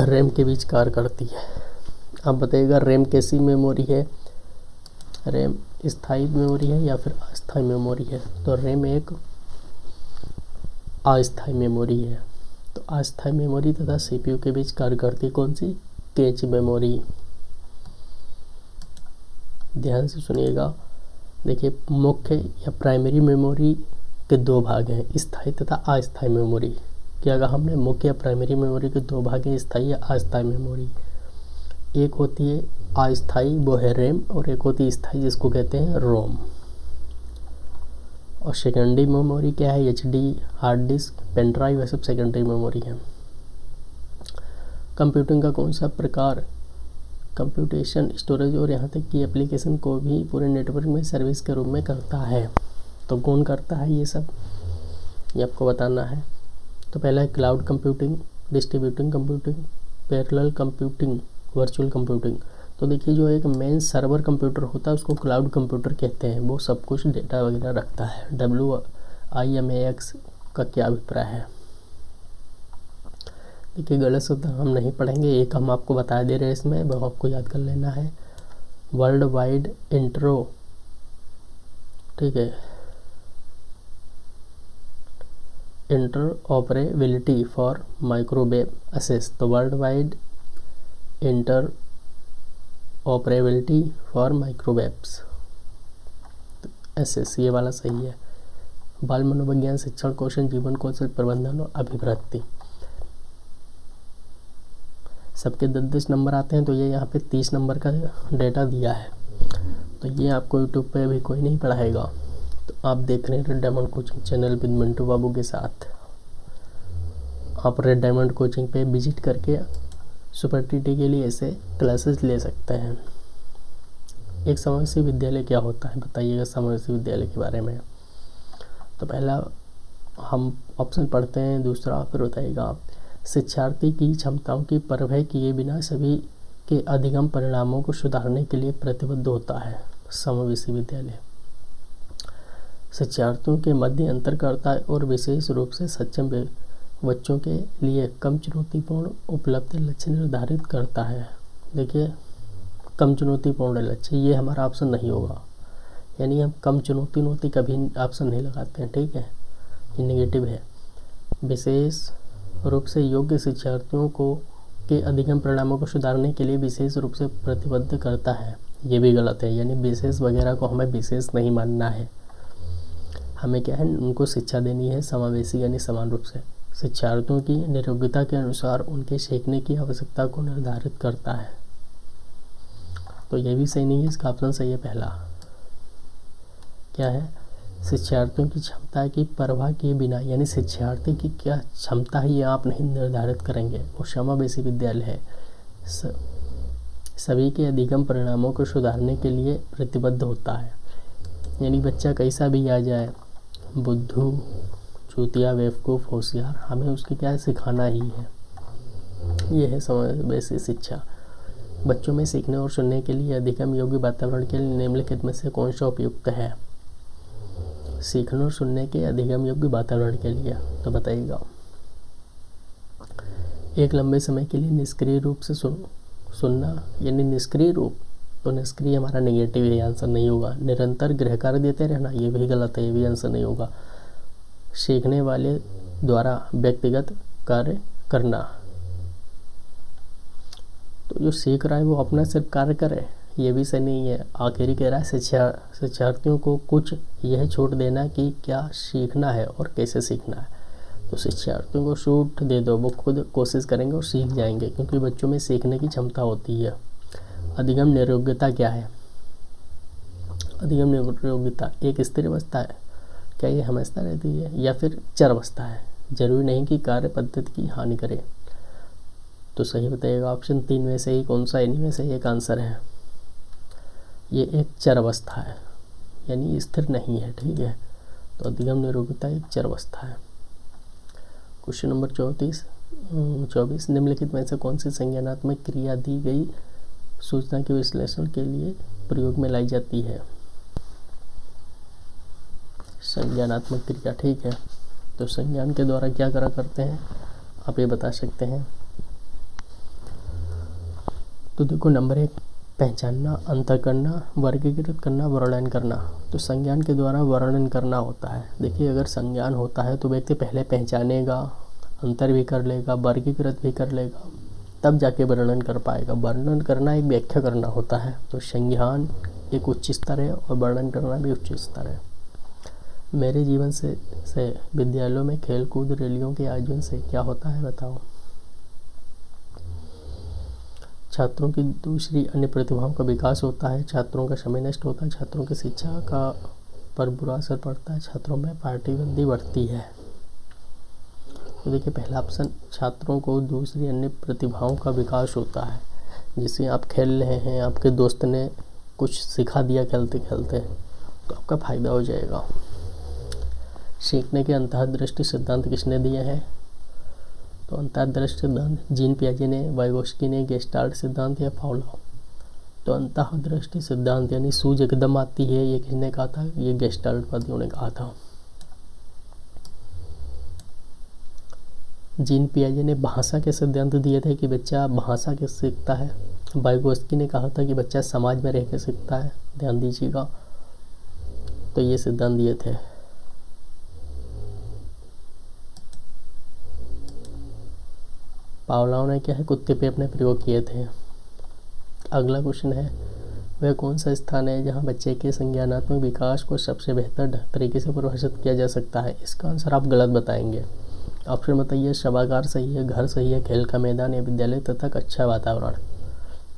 रैम के बीच कार्य करती है। अब बताइएगा, रैम कैसी मेमोरी है? रैम स्थायी मेमोरी है या फिर अस्थायी मेमोरी है? तो रैम एक अस्थायी मेमोरी है। तो अस्थायी मेमोरी तथा सीपीयू के बीच कार्य करती कौन सी? Cache memory. ध्यान से सुनिएगा। देखिए, मुख्य या प्राइमरी मेमोरी के दो भाग हैं, स्थायी तथा अस्थायी मेमोरी। क्या कहा हमने? मुख्य या प्राइमरी मेमोरी के दो भाग हैं, स्थायी या अस्थायी मेमोरी। एक होती है अस्थायी, वो है रैम, और एक होती है स्थायी, जिसको कहते हैं रोम। और सेकेंडरी मेमोरी क्या है? HD, hard disk, pen drive, ये सब सेकेंडरी मेमोरी है। कंप्यूटिंग का कौन सा प्रकार कंप्यूटेशन, स्टोरेज और यहाँ तक कि एप्लीकेशन को भी पूरे नेटवर्क में सर्विस के रूप में करता है? तो कौन करता है ये सब, ये आपको बताना है। तो पहला है cloud computing, distributing computing, parallel computing, virtual computing. तो देखिए, जो एक मेन सर्वर कंप्यूटर होता है उसको क्लाउड कंप्यूटर कहते हैं, वो सब कुछ डेटा वगैरह रखता है। WIMAX का क्या अभिप्राय है? देखिए, गलत शब्द हम नहीं पढ़ेंगे, एक हम आपको बता दे रहे हैं इसमें, वो आपको याद कर लेना है। वर्ल्ड वाइड इंट्रो, ठीक है, इंटरऑपरेबिलिटी फॉर माइक्रोवेव एक्सेस। तो world wide interoperability for microwaves access, ये वाला सही है। बाल मनोविज्ञान, शिक्षण कौशल, जीवन कौशल, प्रबंधन और अभिवृत्ति, सबके 10-10 नंबर आते हैं। तो ये यहाँ पे 30 नंबर का डेटा दिया है। तो ये आपको यूट्यूब पे अभी कोई नहीं पढ़ाएगा। तो आप देख रहे हैं Red Diamond coaching channel with Mintu Babu के साथ। आप रेड डायमंड कोचिंग पे विजिट करके सुपर टीटी के लिए ऐसे क्लासेस ले सकते हैं। एक समावेशी विद्यालय क्या होता है? बताइएगा समावेशी विद्यालय के बारे में। तो पहला हम ऑप्शन पढ़ते हैं, दूसरा फिर बताइएगा आप। शिक्षार्थी की क्षमताओं की परवाह किए बिना सभी के अधिगम परिणामों को सुधारने के लिए प्रतिबद्ध होता है। समावेशी विद्यालय शिक्षार्थियों के मध्य अंतर करता है और विशेष रूप से सक्षम बच्चों के लिए कम चुनौतीपूर्ण उपलब्ध लक्ष्य निर्धारित करता है। देखिए, कम चुनौतीपूर्ण लक्ष्य, ये हमारा ऑप्शन नहीं होगा, यानी हम कम चुनौती कभी ऑप्शन नहीं लगाते हैं, ठीक है, ये नेगेटिव है। विशेष रूप से योग्य शिक्षार्थियों को के अधिगम परिणामों को सुधारने के लिए विशेष रूप से प्रतिबद्ध करता है, ये भी गलत है। यानी विशेष वगैरह को हमें विशेष नहीं मानना है, हमें क्या है, उनको शिक्षा देनी है समावेशी, यानी समान रूप से। शिक्षार्थियों की नियोग्यता के अनुसार उनके सीखने की आवश्यकता को निर्धारित करता है। तो ये भी सही नहीं है, इसका ऑप्शन सही है पहला। क्या है? शिक्षार्थियों की क्षमता की परवाह किए बिना, यानी शिक्षार्थी की क्या क्षमता है ये आप नहीं निर्धारित करेंगे, वो समावेशी विद्यालय है। सभी के अधिगम परिणामों को सुधारने के लिए प्रतिबद्ध होता है, यानी बच्चा कैसा भी आ जाए, बुद्धू, चूतिया, बेवकूफ़, होशियार, हमें उसके क्या सिखाना ही है। ये है समावेशी शिक्षा। बच्चों में सीखने और सुनने के लिए अधिगम योग्य वातावरण के लिए निम्नलिखित में से कौन सा उपयुक्त है? सीखने और सुनने के अधिगम योग्य वातावरण के लिए तो बताइएगा। एक लंबे समय के लिए निष्क्रिय रूप से सुनना, यानी निष्क्रिय रूप, तो निष्क्रिय हमारा नेगेटिव है, आंसर नहीं होगा। निरंतर गृह कार्य देते रहना, ये भी गलत है, ये भी आंसर नहीं होगा। सीखने वाले द्वारा व्यक्तिगत कार्य करना। तो जो सीख रहा है वो अपना सिर्फ कार्य करे, ये भी सही नहीं है। आखिरी कह रहा है शिक्षार्थियों को कुछ यह छूट देना कि क्या सीखना है और कैसे सीखना है। तो शिक्षार्थियों को छूट दे दो, वो खुद कोशिश करेंगे और सीख जाएंगे, क्योंकि बच्चों में सीखने की क्षमता होती है। अधिगम निरोग्यता क्या है? अधिगम निरोग्यता एक स्थिर अवस्था है। क्या ये हमेशा रहती है या फिर चर अवस्था है? जरूरी नहीं कि कार्य पद्धति की हानि करे। तो सही बताइएगा ऑप्शन 3 में से ही कौन सा इनमें से एक आंसर है। ये एक चर अवस्था है, यानी स्थिर नहीं है। ठीक है, तो अधिगम निरोग्यता एक चर अवस्था है। क्वेश्चन नंबर 24 निम्नलिखित में से कौन सी संज्ञानात्मक क्रिया दी गई सूचना के विश्लेषण के लिए प्रयोग में लाई जाती है? संज्ञानात्मक क्रिया। ठीक है, तो संज्ञान के द्वारा क्या करा करते हैं आप ये बता सकते हैं। तो देखो नंबर 1 पहचानना, अंतर करना, वर्गीकृत करना, वर्णन करना। तो संज्ञान के द्वारा वर्णन करना होता है। देखिए अगर संज्ञान होता है तो व्यक्ति पहले पहचानेगा, अंतर भी कर लेगा, वर्गीकृत भी कर लेगा, तब जाके वर्णन कर पाएगा। वर्णन करना एक व्याख्या करना होता है। तो संज्ञान एक उच्च स्तर है और वर्णन करना भी उच्च स्तर है। मेरे जीवन से विद्यालयों में खेल कूद रैलियों के आयोजन से क्या होता है बताओ? छात्रों की दूसरी अन्य प्रतिभाओं का विकास होता है, छात्रों का समय नष्ट होता है, छात्रों की शिक्षा का पर बुरा असर पड़ता है, छात्रों में पार्टीबंदी बढ़ती है। तो देखिए पहला ऑप्शन, छात्रों को दूसरी अन्य प्रतिभाओं का विकास होता है। जैसे आप खेल रहे हैं, आपके दोस्त ने कुछ सिखा दिया खेलते खेलते, तो आपका फ़ायदा हो जाएगा। सीखने के अंतःदृष्टि सिद्धांत किसने दिए हैं? तो अंतःदृष्टि सिद्धांत जीन पियाजे ने, वाइगोस्की ने, गेस्टाल्ट सिद्धांत या फाउलाव। तो अंतःदृष्टि सिद्धांत यानी सूझ एकदम आती है, ये किसने कहा था? ये गेस्टाल्ट वादियों ने कहा था। जीन पियाजे ने भाषा के सिद्धांत दिए थे कि बच्चा भाषा कैसे सीखता है। वाइगोस्की ने कहा था कि बच्चा समाज में रह के सीखता है। ध्यान दीजिएगा, तो ये सिद्धांत दिए थे। पावलोव ने क्या है कुत्ते पे अपने प्रयोग किए थे। अगला क्वेश्चन है, वह कौन सा स्थान है जहां बच्चे के संज्ञानात्मक विकास को सबसे बेहतर तरीके से परिभाषित किया जा सकता है? इसका आंसर आप गलत बताएंगे। ऑप्शन बताइए, सभागार सही है, घर सही है, खेल का मैदान या विद्यालय तथा अच्छा वातावरण।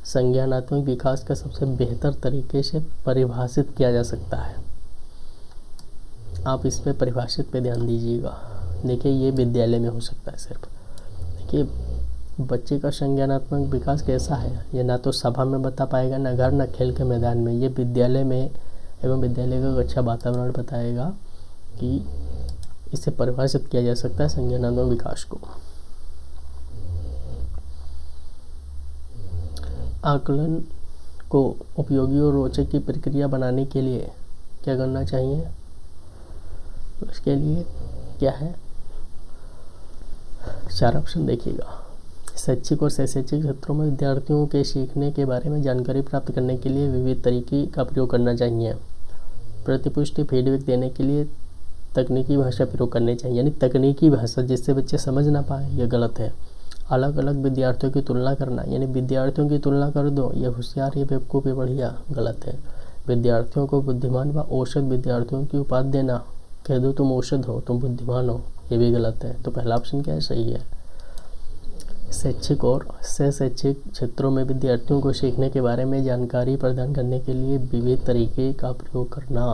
संज्ञानात्मक विकास का सबसे बेहतर तरीके से परिभाषित किया जा सकता है। आप इस पे परिभाषित पे ध्यान दीजिएगा। देखिए ये विद्यालय में हो सकता है सिर्फ। देखिए बच्चे का संज्ञानात्मक विकास कैसा है, ये ना तो सभा में बता पाएगा, ना घर, ना खेल के मैदान में। ये विद्यालय में एवं विद्यालय का अच्छा वातावरण बताएगा कि इसे परिभाषित किया जा सकता है संज्ञानात्मक विकास को। आकलन को उपयोगी और रोचक की प्रक्रिया बनाने के लिए क्या करना चाहिए? तो इसके लिए क्या है, 4 ऑप्शन देखिएगा। शैक्षिक और शैक्षिक क्षेत्रों में विद्यार्थियों के सीखने के बारे में जानकारी प्राप्त करने के लिए विविध तरीके का प्रयोग करना चाहिए। प्रतिपुष्टि फीडबैक देने के लिए तकनीकी भाषा प्रयोग करनी चाहिए, यानी तकनीकी भाषा जिससे बच्चे समझ ना पाए, यह गलत है। अलग अलग विद्यार्थियों की तुलना करना, यानी विद्यार्थियों की तुलना कर दो, ये होशियार, ये बेवकूफ़, ये बढ़िया, गलत है। विद्यार्थियों को बुद्धिमान व औसत विद्यार्थियों की उपाधि देना, कह दो तुम औसत हो, तुम बुद्धिमान हो, ये भी गलत है। तो पहला ऑप्शन क्या है, सही है। शैक्षिक और शैक्षिक क्षेत्रों में विद्यार्थियों को सीखने के बारे में जानकारी प्रदान करने के लिए विविध तरीके का प्रयोग करना।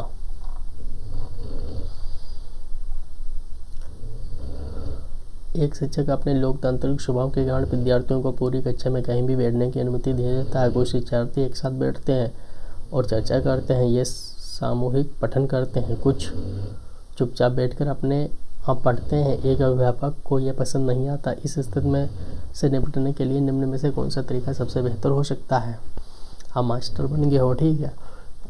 एक शिक्षक अपने लोकतांत्रिक स्वभाव के कारण विद्यार्थियों को पूरी कक्षा में कहीं भी बैठने की अनुमति दे देता है। कुछ शिक्षार्थी एक साथ बैठते हैं और चर्चा करते हैं, ये सामूहिक पठन करते हैं, कुछ चुपचाप बैठकर अपने आप पढ़ते हैं। एक अध्यापक को यह पसंद नहीं आता। इस स्थिति में से निपटने के लिए निम्न में से कौन सा तरीका सबसे बेहतर हो सकता है? आप मास्टर बन गए हो, ठीक है,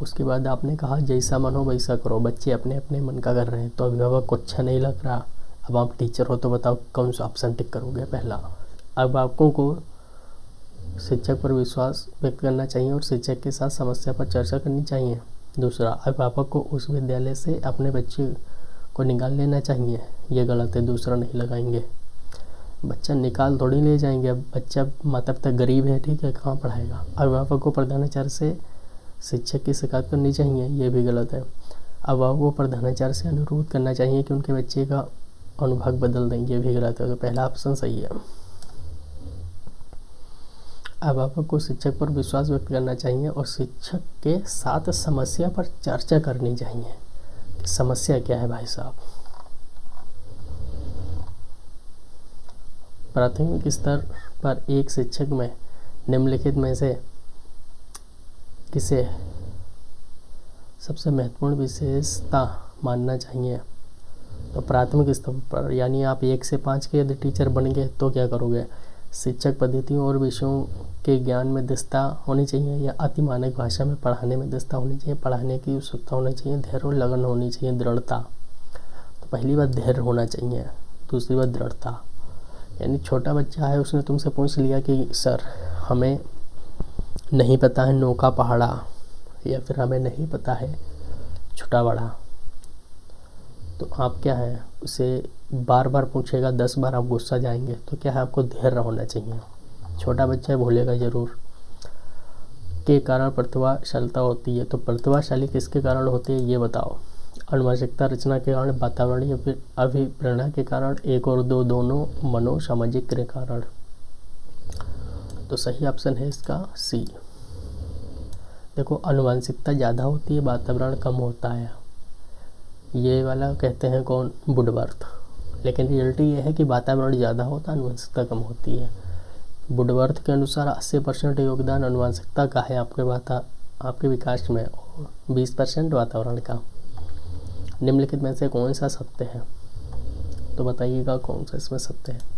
उसके बाद आपने कहा जैसा मन हो वैसा करो, बच्चे अपने अपने मन का कर रहे हैं, तो अभिभावक को अच्छा नहीं लग रहा। अब आप टीचर हो तो बताओ कौन सा ऑप्शन टिक करोगे? पहला, अभिभावकों को शिक्षक पर विश्वास व्यक्त करना चाहिए और शिक्षक के साथ समस्या पर चर्चा करनी चाहिए। दूसरा, अभिभावक को उस विद्यालय से अपने बच्चे को निकाल लेना चाहिए, ये गलत है, दूसरा नहीं लगाएंगे। बच्चा निकाल थोड़ी ले जाएंगे। अब बच्चा माता पिता गरीब है, ठीक है, कहाँ पढ़ाएगा। अभिभावक को प्रधानाचार्य से शिक्षक की शिकायत करनी चाहिए, ये भी गलत है। अभिभावक को प्रधानाचार्य से अनुरोध करना चाहिए कि उनके बच्चे का अनुभाग बदल दें, ये भी गलत है। तो पहला ऑप्शन सही है। अभिभावक को शिक्षक पर विश्वास व्यक्त करना चाहिए और शिक्षक के साथ समस्या पर चर्चा करनी चाहिए कि समस्या क्या है भाई साहब। प्राथमिक स्तर पर एक शिक्षक में निम्नलिखित में से किसे सबसे महत्वपूर्ण विशेषता मानना चाहिए। तो प्राथमिक स्तर पर यानी आप 1 से 5 के यदि टीचर बन गए तो क्या करोगे। शिक्षक पद्धतियों और विषयों के ज्ञान में दक्षता होनी चाहिए या अति मानक भाषा में पढ़ाने में दक्षता होनी चाहिए, पढ़ाने की उत्सुकता होनी चाहिए, धैर्य और लगन होनी चाहिए, दृढ़ता। तो पहली बात धैर्य होना चाहिए, दूसरी बात दृढ़ता। यानी छोटा बच्चा है, उसने तुमसे पूछ लिया कि सर हमें नहीं पता है नौका पहाड़ा, या फिर हमें नहीं पता है छोटा बड़ा, तो आप क्या है उसे बार बार पूछेगा, 10 बार आप गुस्सा जाएंगे। तो क्या है, आपको धैर्य होना चाहिए। छोटा बच्चा है, भूलेगा ज़रूर। के कारण प्रतिभाशालीता होती है, तो प्रतिभाशाली किसके कारण होती है ये बताओ। अनुवांशिकता, रचना के कारण, वातावरण या फिर अभिप्रेरणा के कारण, 1 और 2 दोनों, मनोसामाजिक के कारण। तो सही ऑप्शन है इसका सी। देखो अनुवांशिकता ज़्यादा होती है, वातावरण कम होता है, ये वाला कहते हैं कौन, वुडवर्थ। लेकिन रियलिटी ये है कि वातावरण ज़्यादा होता है, अनुवांशिकता कम होती है। वुडवर्थ के अनुसार 80% योगदान अनुवांशिकता का है आपके विकास में, और 20% वातावरण का। निम्नलिखित में से कौन सा सत्य है, तो बताइएगा कौन सा इसमें सत्य है।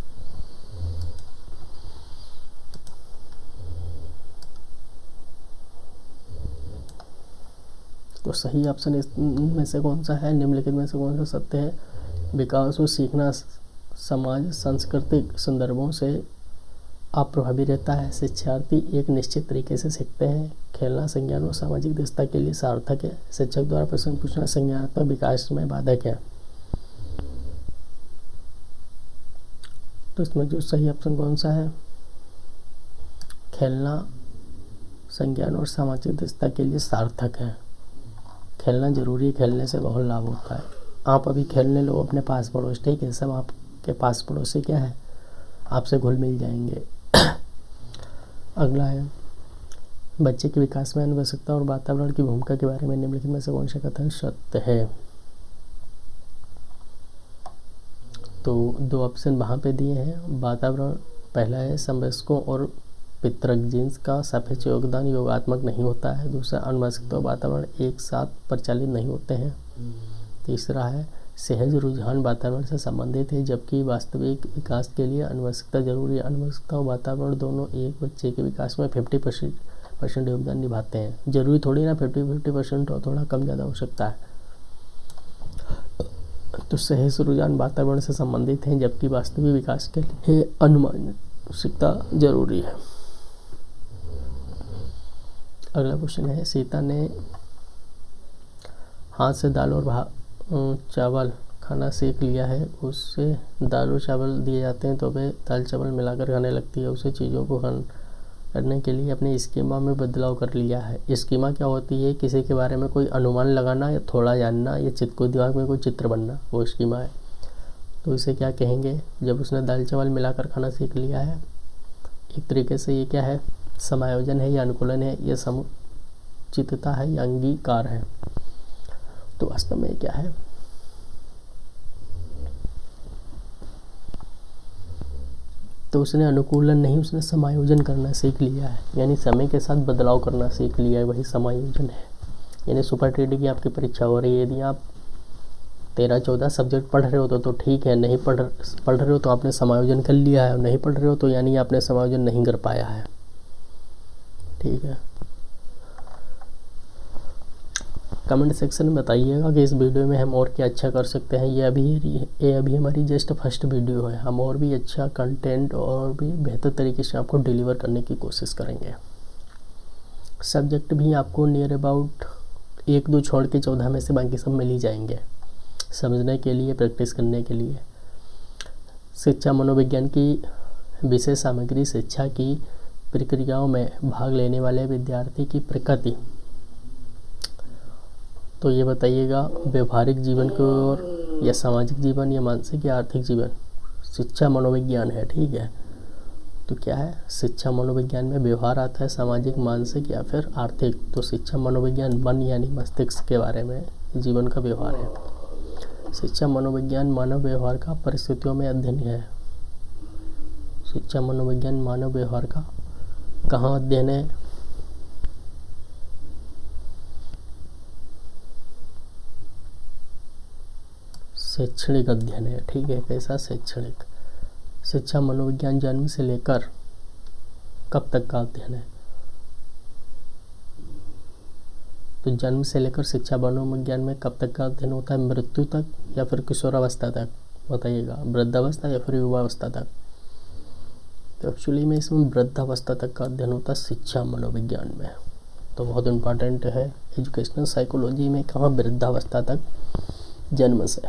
तो सही ऑप्शन इसमें से कौन सा है, निम्नलिखित में से कौन सा सत्य है। विकास और सीखना समाज सांस्कृतिक संदर्भों से अप्रभावी रहता है। शिक्षार्थी एक निश्चित तरीके से सीखते हैं। खेलना संज्ञान और सामाजिक दक्षता के लिए सार्थक है। शिक्षक द्वारा प्रश्न पूछना संज्ञानात्मक विकास में बाधक है। तो इसमें जो सही ऑप्शन कौन सा है, खेलना संज्ञान और सामाजिक दक्षता के लिए सार्थक है। खेलना जरूरी है, खेलने से बहुत लाभ होता है। आप अभी खेलने लो अपने पास पड़ोस, ठीक है, सब आपके पास पड़ोसी क्या है, आपसे घुल मिल जाएंगे। अगला है बच्चे के विकास में अनुवांशिकता और वातावरण की भूमिका के बारे में निम्नलिखित में से कौन सा कथन सत्य है। तो 2 ऑप्शन वहाँ पे दिए हैं। वातावरण पहला है समवयस्कों और पितृक जीन्स का सापेक्ष योगदान योगात्मक नहीं होता है। दूसरा अनुवांशिकता और वातावरण एक साथ परिचालित नहीं होते हैं। तीसरा है सहज रुझान वातावरण से संबंधित है जबकि वास्तविक विकास के लिए अनुवांशिकता जरूरी है। अनुवांशिकता और वातावरण दोनों एक बच्चे के विकास में 50% योगदान निभाते हैं। जरूरी थोड़ी ना 50% हो, थोड़ा कम ज़्यादा हो सकता है। तो सहज रुझान वातावरण से संबंधित हैं जबकि वास्तविक विकास के लिए अनुवांशिकता जरूरी है। अगला क्वेश्चन है सीता ने हाथ से दाल और चावल खाना सीख लिया है। उससे दाल और चावल दिए जाते हैं तो वह दाल चावल मिलाकर खाने लगती है। उसे चीज़ों को करने के लिए अपने स्कीमा में बदलाव कर लिया है। स्कीमा क्या होती है, किसी के बारे में कोई अनुमान लगाना या थोड़ा जानना या कोई दिमाग में कोई चित्र बनना, वो स्कीमा है। तो इसे क्या कहेंगे, जब उसने दाल चावल मिलाकर खाना सीख लिया है। एक तरीके से ये क्या है, समायोजन है या अनुकूलन है, या समुचितता है या अंगीकार है। तो वास्तव में क्या है, तो उसने अनुकूलन नहीं, उसने समायोजन करना सीख लिया है, यानी समय के साथ बदलाव करना सीख लिया है, वही समायोजन है। यानी सुपर टेट की आपकी परीक्षा हो रही है, यदि आप 13-14 सब्जेक्ट पढ़ रहे हो तो ठीक है, नहीं पढ़ रहे हो तो आपने समायोजन कर लिया है, और नहीं पढ़ रहे हो तो यानी आपने समायोजन नहीं कर पाया है, ठीक है। कमेंट सेक्शन में बताइएगा कि इस वीडियो में हम और क्या अच्छा कर सकते हैं। ये अभी हमारी जस्ट फर्स्ट वीडियो है, हम और भी अच्छा कंटेंट और भी बेहतर तरीके से आपको डिलीवर करने की कोशिश करेंगे। सब्जेक्ट भी आपको नियर अबाउट 1-2 छोड़ के 14 में से बाकी सब मिल ही जाएंगे समझने के लिए, प्रैक्टिस करने के लिए। शिक्षा मनोविज्ञान की विषय सामग्री शिक्षा की प्रक्रियाओं में भाग लेने वाले विद्यार्थी की प्रकृति। तो ये बताइएगा, व्यवहारिक जीवन की ओर या सामाजिक जीवन या मानसिक या आर्थिक जीवन, शिक्षा मनोविज्ञान है। ठीक है, तो क्या है, शिक्षा मनोविज्ञान में व्यवहार आता है, सामाजिक, मानसिक या फिर आर्थिक। तो शिक्षा मनोविज्ञान मन यानी मस्तिष्क के बारे में, जीवन का व्यवहार है। शिक्षा मनोविज्ञान मानव व्यवहार का परिस्थितियों में अध्ययन है। शिक्षा मनोविज्ञान मानव व्यवहार का कहाँ अध्ययन है? शैक्षणिक अध्ययन है। ठीक है, कैसा? शैक्षणिक। शिक्षा मनोविज्ञान जन्म से लेकर कब तक का अध्ययन है? तो जन्म से लेकर शिक्षा मनोविज्ञान में कब तक का अध्ययन होता है? मृत्यु तक या फिर किशोरावस्था तक? बताइएगा, वृद्धावस्था या फिर युवावस्था तक? तो एक्चुअली में इसमें वृद्धावस्था तक का अध्ययन होता है शिक्षा मनोविज्ञान में। तो बहुत इम्पॉर्टेंट है एजुकेशनल साइकोलॉजी में, कहाँ? वृद्धावस्था तक, जन्म से।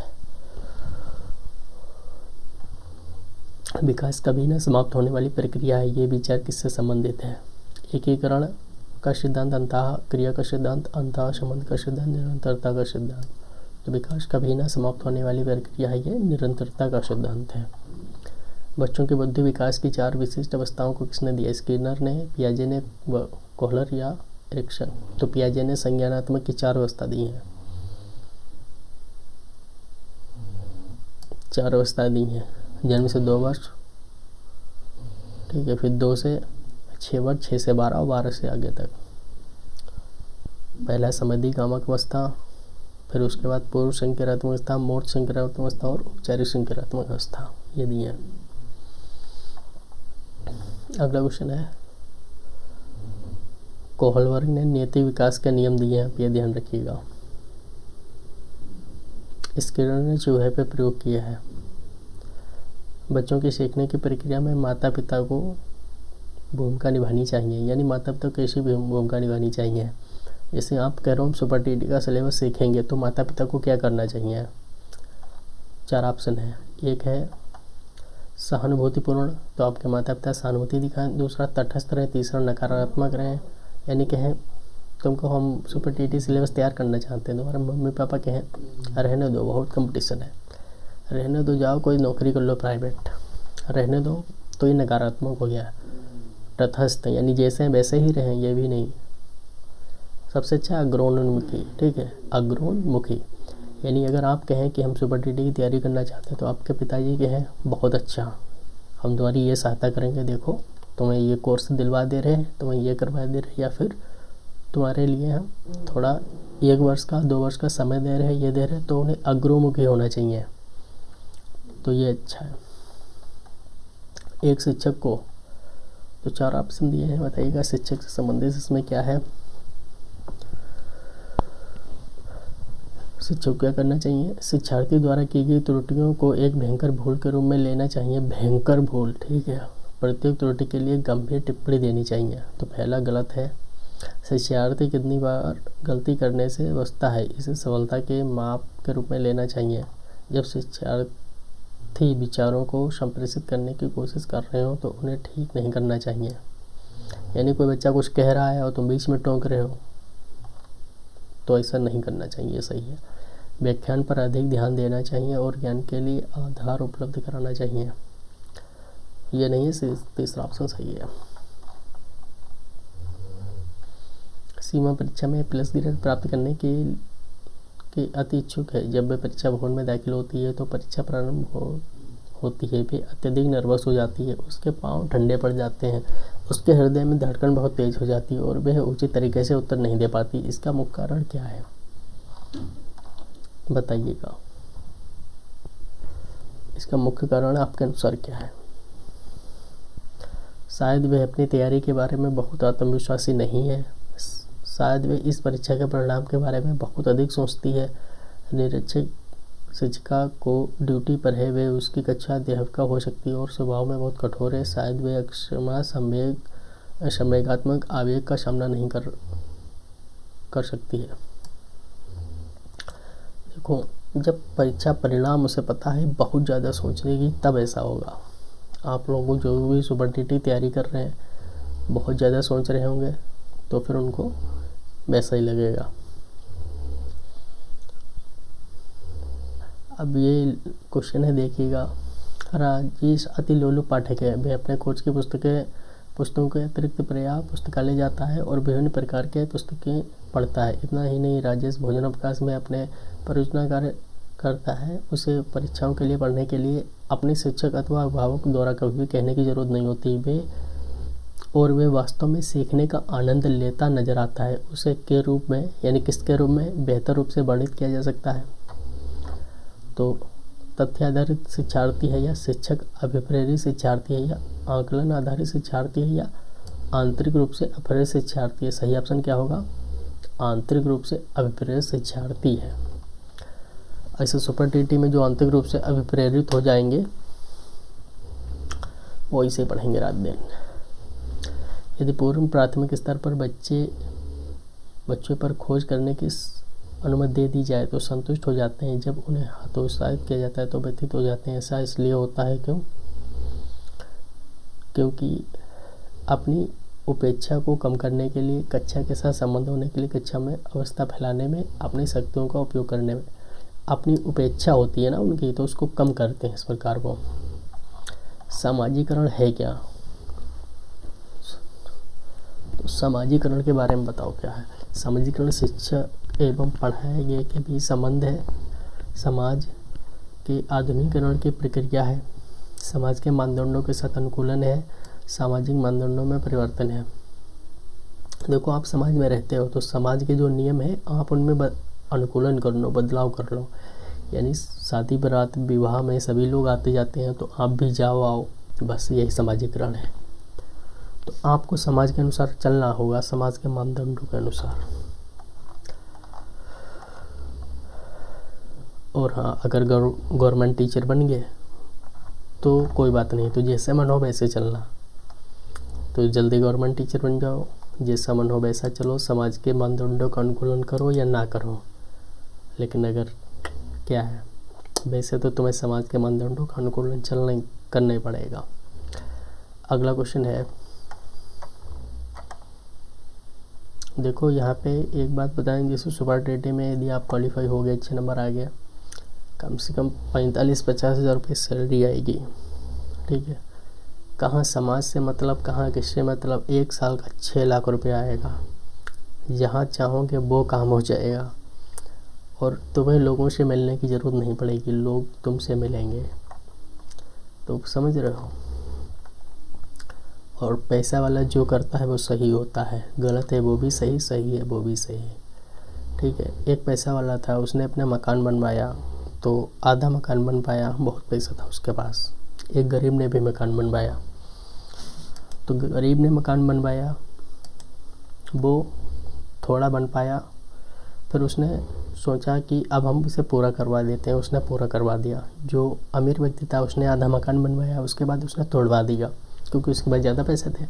विकास कभी न समाप्त होने वाली प्रक्रिया है। ये विचार किससे संबंधित है? एकीकरण का सिद्धांत, अंतः क्रिया का सिद्धांत, अंतः संबंध का सिद्धांत, निरंतरता का सिद्धांत। तो विकास कभी न समाप्त होने वाली प्रक्रिया है, ये निरंतरता का सिद्धांत है। बच्चों के बुद्धि विकास की 4 विशिष्ट अवस्थाओं को किसने दिया? स्किनर ने, पियाजे ने, कोहलर या एरिक्सन? तो पियाजे ने संज्ञानात्मक की 4 अवस्था दी हैं। 4 अवस्थाएं दी हैं। जन्म से 2 वर्ष, ठीक है, फिर 2 से 6 वर्ष, 6 से 12 और 12 से आगे तक। पहला समधि कामक अवस्था, फिर उसके बाद पूर्व संक्रात्मक अवस्था, मूर्त संक्रात्मक अवस्था और औपचारिक संक्रात्मक अवस्था, ये दी है। अगला क्वेश्चन है, कोहलबर्ग ने नैतिक विकास के नियम दिए हैं, ये ध्यान रखिएगा। स्किनर ने चूहे पे प्रयोग किया है। बच्चों की सीखने की प्रक्रिया में माता पिता को भूमिका निभानी चाहिए, यानी माता पिता को कैसी भूमिका निभानी चाहिए? जैसे आप कह रहे हो सुपर टीटी का सिलेबस सीखेंगे, तो माता पिता को क्या करना चाहिए? 4 ऑप्शन है। एक है सहानुभूतिपूर्ण, तो आपके माता पिता सहानुभूति दिखाएं। दूसरा तटस्थ रहें। तीसरा नकारात्मक रहें, यानी कहें तुमको हम सुपर टीटी सिलेबस तैयार करना चाहते हैं, तुम्हारे मम्मी पापा कहें रहने दो, बहुत कंपटीशन है, रहने दो, जाओ कोई नौकरी कर लो प्राइवेट, रहने दो, तो ये नकारात्मक हो गया। तटस्थ यानी जैसे हैं वैसे ही रहें, ये भी नहीं। सबसे अच्छा अग्रोन्मुखी, ठीक है, अग्रोन्मुखी, यानी अगर आप कहें कि हम सुपर टीटी की तैयारी करना चाहते हैं, तो आपके पिताजी कहें बहुत अच्छा, हम तुम्हारी ये सहायता करेंगे, देखो तुम्हें ये कोर्स दिलवा दे रहे हैं, तुम्हें ये करवा दे रहे हैं, या फिर तुम्हारे लिए हम थोड़ा 1 वर्ष का 2 वर्ष का समय दे रहे हैं, ये दे रहे हैं, तो उन्हें अग्रोमुखी होना चाहिए। तो ये अच्छा है। एक शिक्षक को, तो 4 ऑप्शन दिए हैं, बताइएगा शिक्षक से संबंधित इसमें क्या है? शिक्षक को क्या करना चाहिए? शिक्षार्थी द्वारा की गई त्रुटियों को एक भयंकर भूल के रूप में लेना चाहिए। भयंकर भूल, ठीक है, प्रत्येक त्रुटि के लिए गंभीर टिप्पणी देनी चाहिए। तो पहला गलत है। शिक्षार्थी कितनी बार गलती करने से बचता है, इसे सफलता के माप के रूप में लेना चाहिए। जब शिक्षार्थी विचारों को संप्रेषित करने की कोशिश कर रहे हो, तो उन्हें ठीक नहीं करना चाहिए। यानी कोई बच्चा कुछ कह रहा है और तुम बीच में टोक रहे हो, तो ऐसा नहीं करना चाहिए, सही है। व्याख्यान पर अधिक ध्यान देना चाहिए और ज्ञान के लिए आधार उपलब्ध कराना चाहिए। ये नहीं है, तीसरा ऑप्शन सही है। सीमा परीक्षा में प्लस ग्रेड प्राप्त करने के अति इच्छुक है। जब वे परीक्षा भवन में दाखिल होती है, तो परीक्षा प्रारंभ होती है, वे अत्यधिक नर्वस हो जाती है, उसके पाँव ठंडे पड़ जाते हैं, उसके हृदय में धड़कन बहुत तेज हो जाती है और वह उचित तरीके से उत्तर नहीं दे पाती। इसका मुख्य कारण क्या है, बताइएगा। इसका मुख्य कारण आपके अनुसार क्या है? शायद वह अपनी तैयारी के बारे में बहुत आत्मविश्वासी नहीं है, शायद वे इस परीक्षा के परिणाम के बारे में बहुत अधिक सोचती है, निरीक्षक शिक्षिका को ड्यूटी पर है, वे उसकी कक्षा अध्यापिका हो सकती है और स्वभाव में बहुत कठोर है, शायद वे अक्षमा संवेगात्मक आवेग का सामना नहीं कर सकती है। देखो, जब परीक्षा परिणाम उसे पता है, बहुत ज़्यादा सोच लेगी, तब ऐसा होगा। आप लोग जो भी सुपर टीटी तैयारी कर रहे हैं, बहुत ज़्यादा सोच रहे होंगे, तो फिर उनको वैसा ही लगेगा। अब ये क्वेश्चन है, देखिएगा। राजेश अति लोलुप पाठक है, वे अपने खोज की पुस्तकों के अतिरिक्त पर्याप्त पुस्तकालय जाता है और विभिन्न प्रकार के पुस्तकें पढ़ता है। इतना ही नहीं, राजेश भोजनावकाश में अपने परियोजना कार्य करता है। उसे परीक्षाओं के लिए पढ़ने के लिए अपने शिक्षक अथवा अभिभावक द्वारा कभी भी कहने की ज़रूरत नहीं होती। वे वास्तव में सीखने का आनंद लेता नजर आता है। उसे के रूप में, यानी किसके रूप में बेहतर रूप से वर्णित किया जा सकता है? तो तथ्य आधारित शिक्षार्थी है, या शिक्षक अभिप्रेरित शिक्षार्थी है, या आकलन आधारित शिक्षार्थी है, या आंतरिक रूप से अभिप्रेरित शिक्षार्थी है? सही ऑप्शन क्या होगा? आंतरिक रूप से अभिप्रेरित शिक्षार्थी है। ऐसे सुपर टीटी में जो आंतरिक रूप से अभिप्रेरित हो जाएंगे वो इसे पढ़ेंगे रात दिन। यदि पूर्व प्राथमिक स्तर पर बच्चों पर खोज करने की अनुमति दे दी जाए तो संतुष्ट हो जाते हैं। जब उन्हें हतोत्साहित किया जाता है तो व्यथित हो जाते हैं। ऐसा इसलिए होता है क्योंकि अपनी उपेक्षा को कम करने के लिए, कक्षा के साथ संबंध होने के लिए, कक्षा में अवस्था फैलाने में, अपनी शक्तियों का उपयोग करने में अपनी उपेक्षा होती है ना उनकी, तो उसको कम करते हैं इस प्रकार को। सामाजिकरण है क्या? तो सामाजिकरण के बारे में बताओ क्या है। सामाजिकरण शिक्षा एवं पढ़ाई के बीच संबंध है। समाज के आधुनिकीकरण की प्रक्रिया है। समाज के मानदंडों के साथ अनुकूलन है। सामाजिक मानदंडों में परिवर्तन है। देखो, आप समाज में रहते हो तो समाज के जो नियम है आप उनमें अनुकूलन कर लो, बदलाव कर लो। यानी शादी बारात विवाह में सभी लोग आते जाते हैं तो आप भी आओ, बस यही सामाजिकरण है। तो आपको समाज के अनुसार चलना होगा, समाज के मानदंडों के अनुसार। और हाँ, अगर गवर्नमेंट टीचर बन गए तो कोई बात नहीं, तो जैसे मन हो वैसे चलना। तो जल्दी गवर्नमेंट टीचर बन जाओ, जैसा मन हो वैसा चलो, समाज के मानदंडों का अनुकूलन करो या ना करो। लेकिन अगर क्या है, वैसे तो तुम्हें समाज के मानदंडों का अनुकूलन करना ही पड़ेगा। अगला क्वेश्चन है, देखो यहाँ पे एक बात बताएं, जैसे सुपर टेटी में यदि आप क्वालिफाई हो गए, अच्छे नंबर आ गया, कम से कम 45-50 हज़ार रुपये सैलरी आएगी। ठीक है, कहाँ समाज से मतलब, कहाँ किससे मतलब, 1 साल का 6 लाख रुपये आएगा। जहाँ चाहोगे वो काम हो जाएगा और तुम्हें लोगों से मिलने की ज़रूरत नहीं पड़ेगी, लोग तुमसे मिलेंगे। तो समझ रहे हो। और पैसा वाला जो करता है वो सही होता है, गलत है वो भी सही, सही है वो भी सही। ठीक है, एक पैसा वाला था, उसने अपना मकान बनवाया तो आधा मकान बन पाया, बहुत पैसा था उसके पास। एक गरीब ने भी मकान बनवाया, तो गरीब ने मकान बनवाया, वो थोड़ा बन पाया, फिर उसने सोचा कि अब हम इसे पूरा करवा देते हैं, उसने पूरा करवा दिया। जो अमीर व्यक्ति था उसने आधा मकान बनवाया, उसके बाद उसने तोड़वा दिया क्योंकि उसके पास ज़्यादा पैसे थे।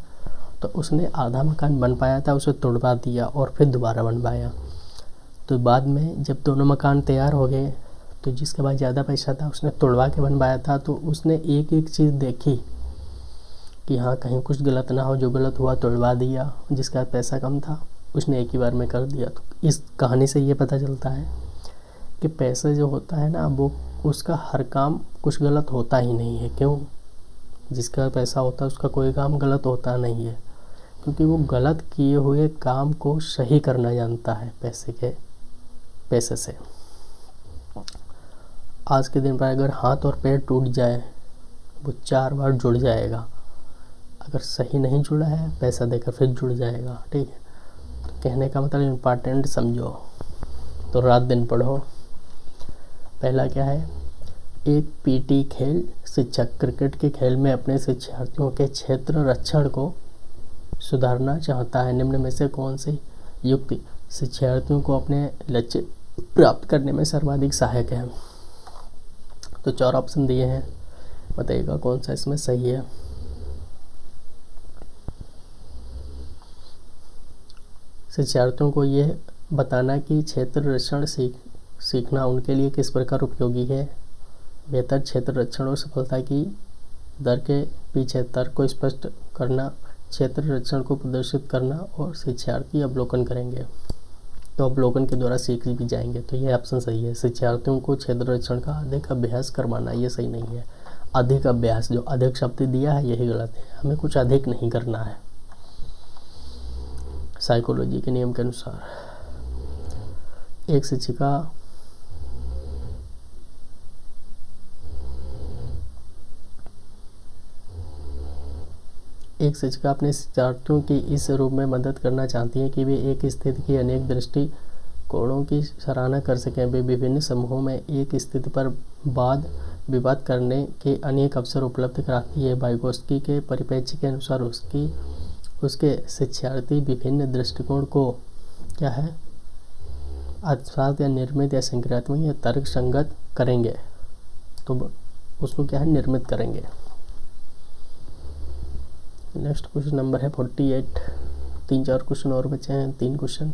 तो उसने आधा मकान बन पाया था, उसे तोड़वा दिया और फिर दोबारा बनवाया। तो बाद में जब दोनों मकान तैयार हो गए तो जिसके पास ज़्यादा पैसा था उसने तोड़वा के बनवाया था, तो उसने एक एक चीज़ देखी कि हाँ कहीं कुछ गलत ना हो, जो गलत हुआ तोड़वा दिया, जिसका पैसा कम था उसने एक ही बार में कर दिया। तो इस कहानी से ये पता चलता है कि पैसा जो होता है ना, वो उसका हर काम कुछ गलत होता ही नहीं है। क्यों? जिसका पैसा होता है उसका कोई काम गलत होता नहीं है, क्योंकि वो गलत किए हुए काम को सही करना जानता है पैसे से। आज के दिन पर अगर हाथ और पैर टूट जाए वो 4 बार जुड़ जाएगा, अगर सही नहीं जुड़ा है पैसा देकर फिर जुड़ जाएगा। ठीक है, तो कहने का मतलब इम्पॉर्टेंट समझो, तो रात दिन पढ़ो। पहला क्या है, एक पीटी खेल शिक्षक क्रिकेट के खेल में अपने शिक्षार्थियों के क्षेत्र रक्षण को सुधारना चाहता है। निम्न में से कौन सी युक्ति शिक्षार्थियों को अपने लक्ष्य प्राप्त करने में सर्वाधिक सहायक है? तो 4 ऑप्शन दिए हैं, बताइएगा कौन सा इसमें सही है। शिक्षार्थियों को यह बताना कि क्षेत्र रक्षण सीखना उनके लिए किस प्रकार उपयोगी है, बेहतर क्षेत्र रक्षण और सफलता की दर के पीछे तर्क को स्पष्ट करना, क्षेत्र रक्षण को प्रदर्शित करना और शिक्षार्थी अवलोकन करेंगे। तो अवलोकन के द्वारा सीख भी जाएंगे। तो ये ऑप्शन सही है। शिक्षार्थियों को क्षेत्र रक्षण का अधिक अभ्यास करवाना, ये सही नहीं है। अधिक अभ्यास, जो अधिक शब्द दिया है यही गलत है। हमें कुछ अधिक नहीं करना है साइकोलॉजी के नियम के अनुसार। एक शिक्षिका अपने शिक्षार्थियों की इस रूप में मदद करना चाहती है कि वे एक स्थिति की अनेक दृष्टिकोणों की सराहना कर सकें। वे विभिन्न समूहों में एक स्थिति पर वाद विवाद करने के अनेक अवसर उपलब्ध कराती है। वाइगोत्स्की के परिप्रेक्ष्य के अनुसार उसके शिक्षार्थी विभिन्न दृष्टिकोण को क्या है, आत्मसात या निर्मित या संक्रियात्मक या तर्क संगत करेंगे। तो उसको क्या है, निर्मित करेंगे। नेक्स्ट क्वेश्चन नंबर है 48। 3-4 क्वेश्चन और बचे हैं, 3 क्वेश्चन।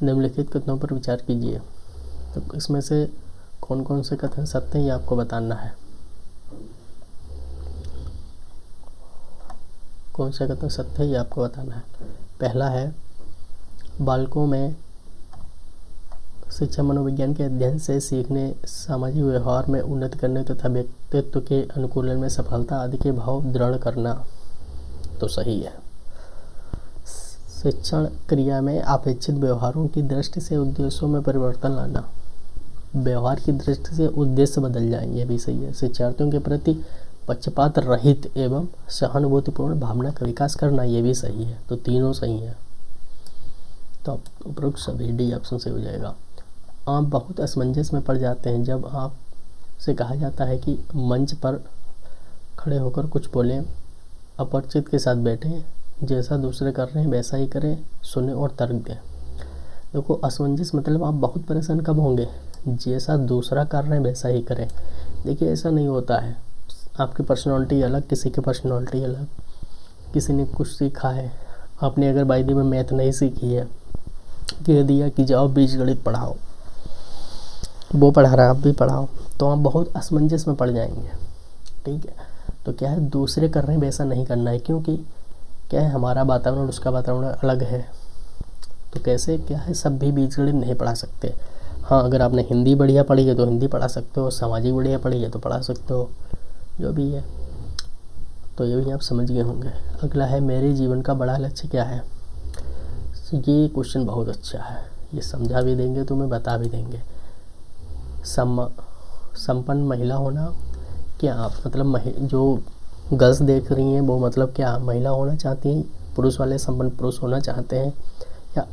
निम्नलिखित कथनों पर विचार कीजिए। तो इसमें से कौन कौन से कथन सत्य हैं ये आपको बताना है। कौन सा कथन सत्य है ये आपको बताना है। पहला है, बालकों में शिक्षा मनोविज्ञान के अध्ययन से सीखने, सामाजिक व्यवहार में उन्नति करने तथा व्यक्तित्व के अनुकूलन में सफलता आदि के भाव दृढ़ करना। तो सही है। शिक्षण क्रिया में अपेक्षित व्यवहारों की दृष्टि से उद्देश्यों में परिवर्तन लाना, व्यवहार की दृष्टि से उद्देश्य बदल जाए, ये भी सही है। शिक्षार्थियों के प्रति पक्षपात रहित एवं सहानुभूतिपूर्ण भावना का विकास करना, ये भी सही है। तो तीनों सही है। तो उपरोक्त सभी डी ऑप्शन सही हो जाएगा। आप बहुत असमंजस में पड़ जाते हैं जब आपसे कहा जाता है कि मंच पर खड़े होकर कुछ बोलें, अपरिचित के साथ बैठें, जैसा दूसरे कर रहे हैं वैसा ही करें, सुने और तर्क दें। देखो, असमंजस मतलब आप बहुत परेशान कब होंगे, जैसा दूसरा कर रहे हैं वैसा ही करें। देखिए, ऐसा नहीं होता है। आपकी पर्सनालिटी अलग, किसी की पर्सनालिटी अलग, किसी ने कुछ सीखा है। आपने अगर बायदी में मैथ नहीं सीखी है, कह दिया कि जाओ बीजगणित पढ़ाओ, वो पढ़ा रहा है आप भी पढ़ाओ, तो आप बहुत असमंजस में पड़ जाएंगे। ठीक है। तो क्या है, दूसरे कर रहे हैं वैसा नहीं करना है, क्योंकि क्या है, हमारा वातावरण उसका वातावरण अलग है। तो कैसे क्या है, सब भी बीजगणित नहीं पढ़ा सकते। हाँ, अगर आपने हिंदी बढ़िया पढ़ी है तो हिंदी पढ़ा सकते हो, सामाजिक बढ़िया पढ़ी है तो पढ़ा सकते हो, जो भी है। तो ये भी आप समझ गए होंगे। अगला है, मेरे जीवन का बड़ा लक्ष्य क्या है। ये क्वेश्चन बहुत अच्छा है, ये समझा भी देंगे, तुम्हें बता भी देंगे। संपन्न महिला होना, क्या आप मतलब जो गर्ल्स देख रही हैं वो मतलब क्या महिला होना चाहती हैं, पुरुष वाले संपन्न पुरुष होना चाहते हैं, या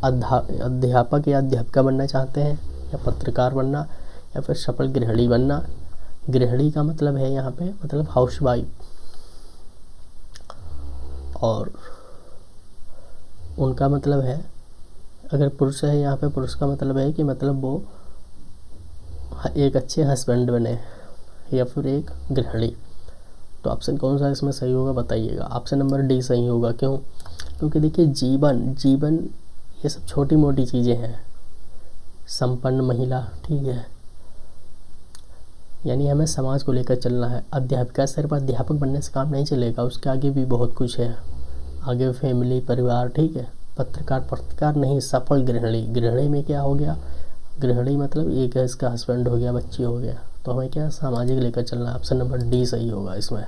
अध्यापक या अध्यापिका बनना चाहते हैं, या पत्रकार बनना, या फिर सफल गृहिणी बनना। गृहिणी का मतलब है यहाँ पे मतलब हाउसवाइफ, और उनका मतलब है, अगर पुरुष है यहाँ पे, पुरुष का मतलब है कि मतलब वो एक अच्छे हस्बैंड बने या फिर एक गृहिणी। तो ऑप्शन कौन सा इसमें सही होगा बताइएगा। ऑप्शन नंबर डी सही होगा। क्यों? क्योंकि देखिए, जीवन ये सब छोटी मोटी चीज़ें हैं। संपन्न महिला, ठीक है, यानी हमें समाज को लेकर चलना है। अध्यापिका सिर्फ अध्यापक बनने से काम नहीं चलेगा, उसके आगे भी बहुत कुछ है, आगे फैमिली, परिवार, ठीक है। पत्रकार नहीं, सफल गृहिणी में क्या हो गया, गृहिणी मतलब एक है, इसका हस्बैंड हो गया, बच्ची हो गया। तो हमें क्या सामाजिक लेकर चलना है। ऑप्शन नंबर डी सही होगा इसमें।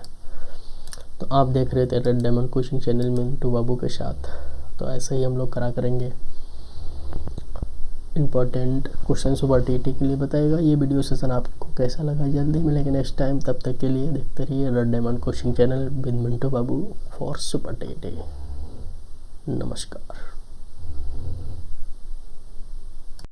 तो आप देख रहे थे रेड डायमंड कोचिंग चैनल में मिंटू बाबू के साथ। तो ऐसे ही हम लोग करा करेंगे। इम्पोर्टेंट क्वेश्चन सुपर टीटी के लिए बताएगा। ये वीडियो सेशन आपको कैसा लगा, जल्दी मिलेंगे नेक्स्ट टाइम। तब तक के लिए देखते रहिए red Diamond coaching channel with Mintu Babu for super TT. नमस्कार।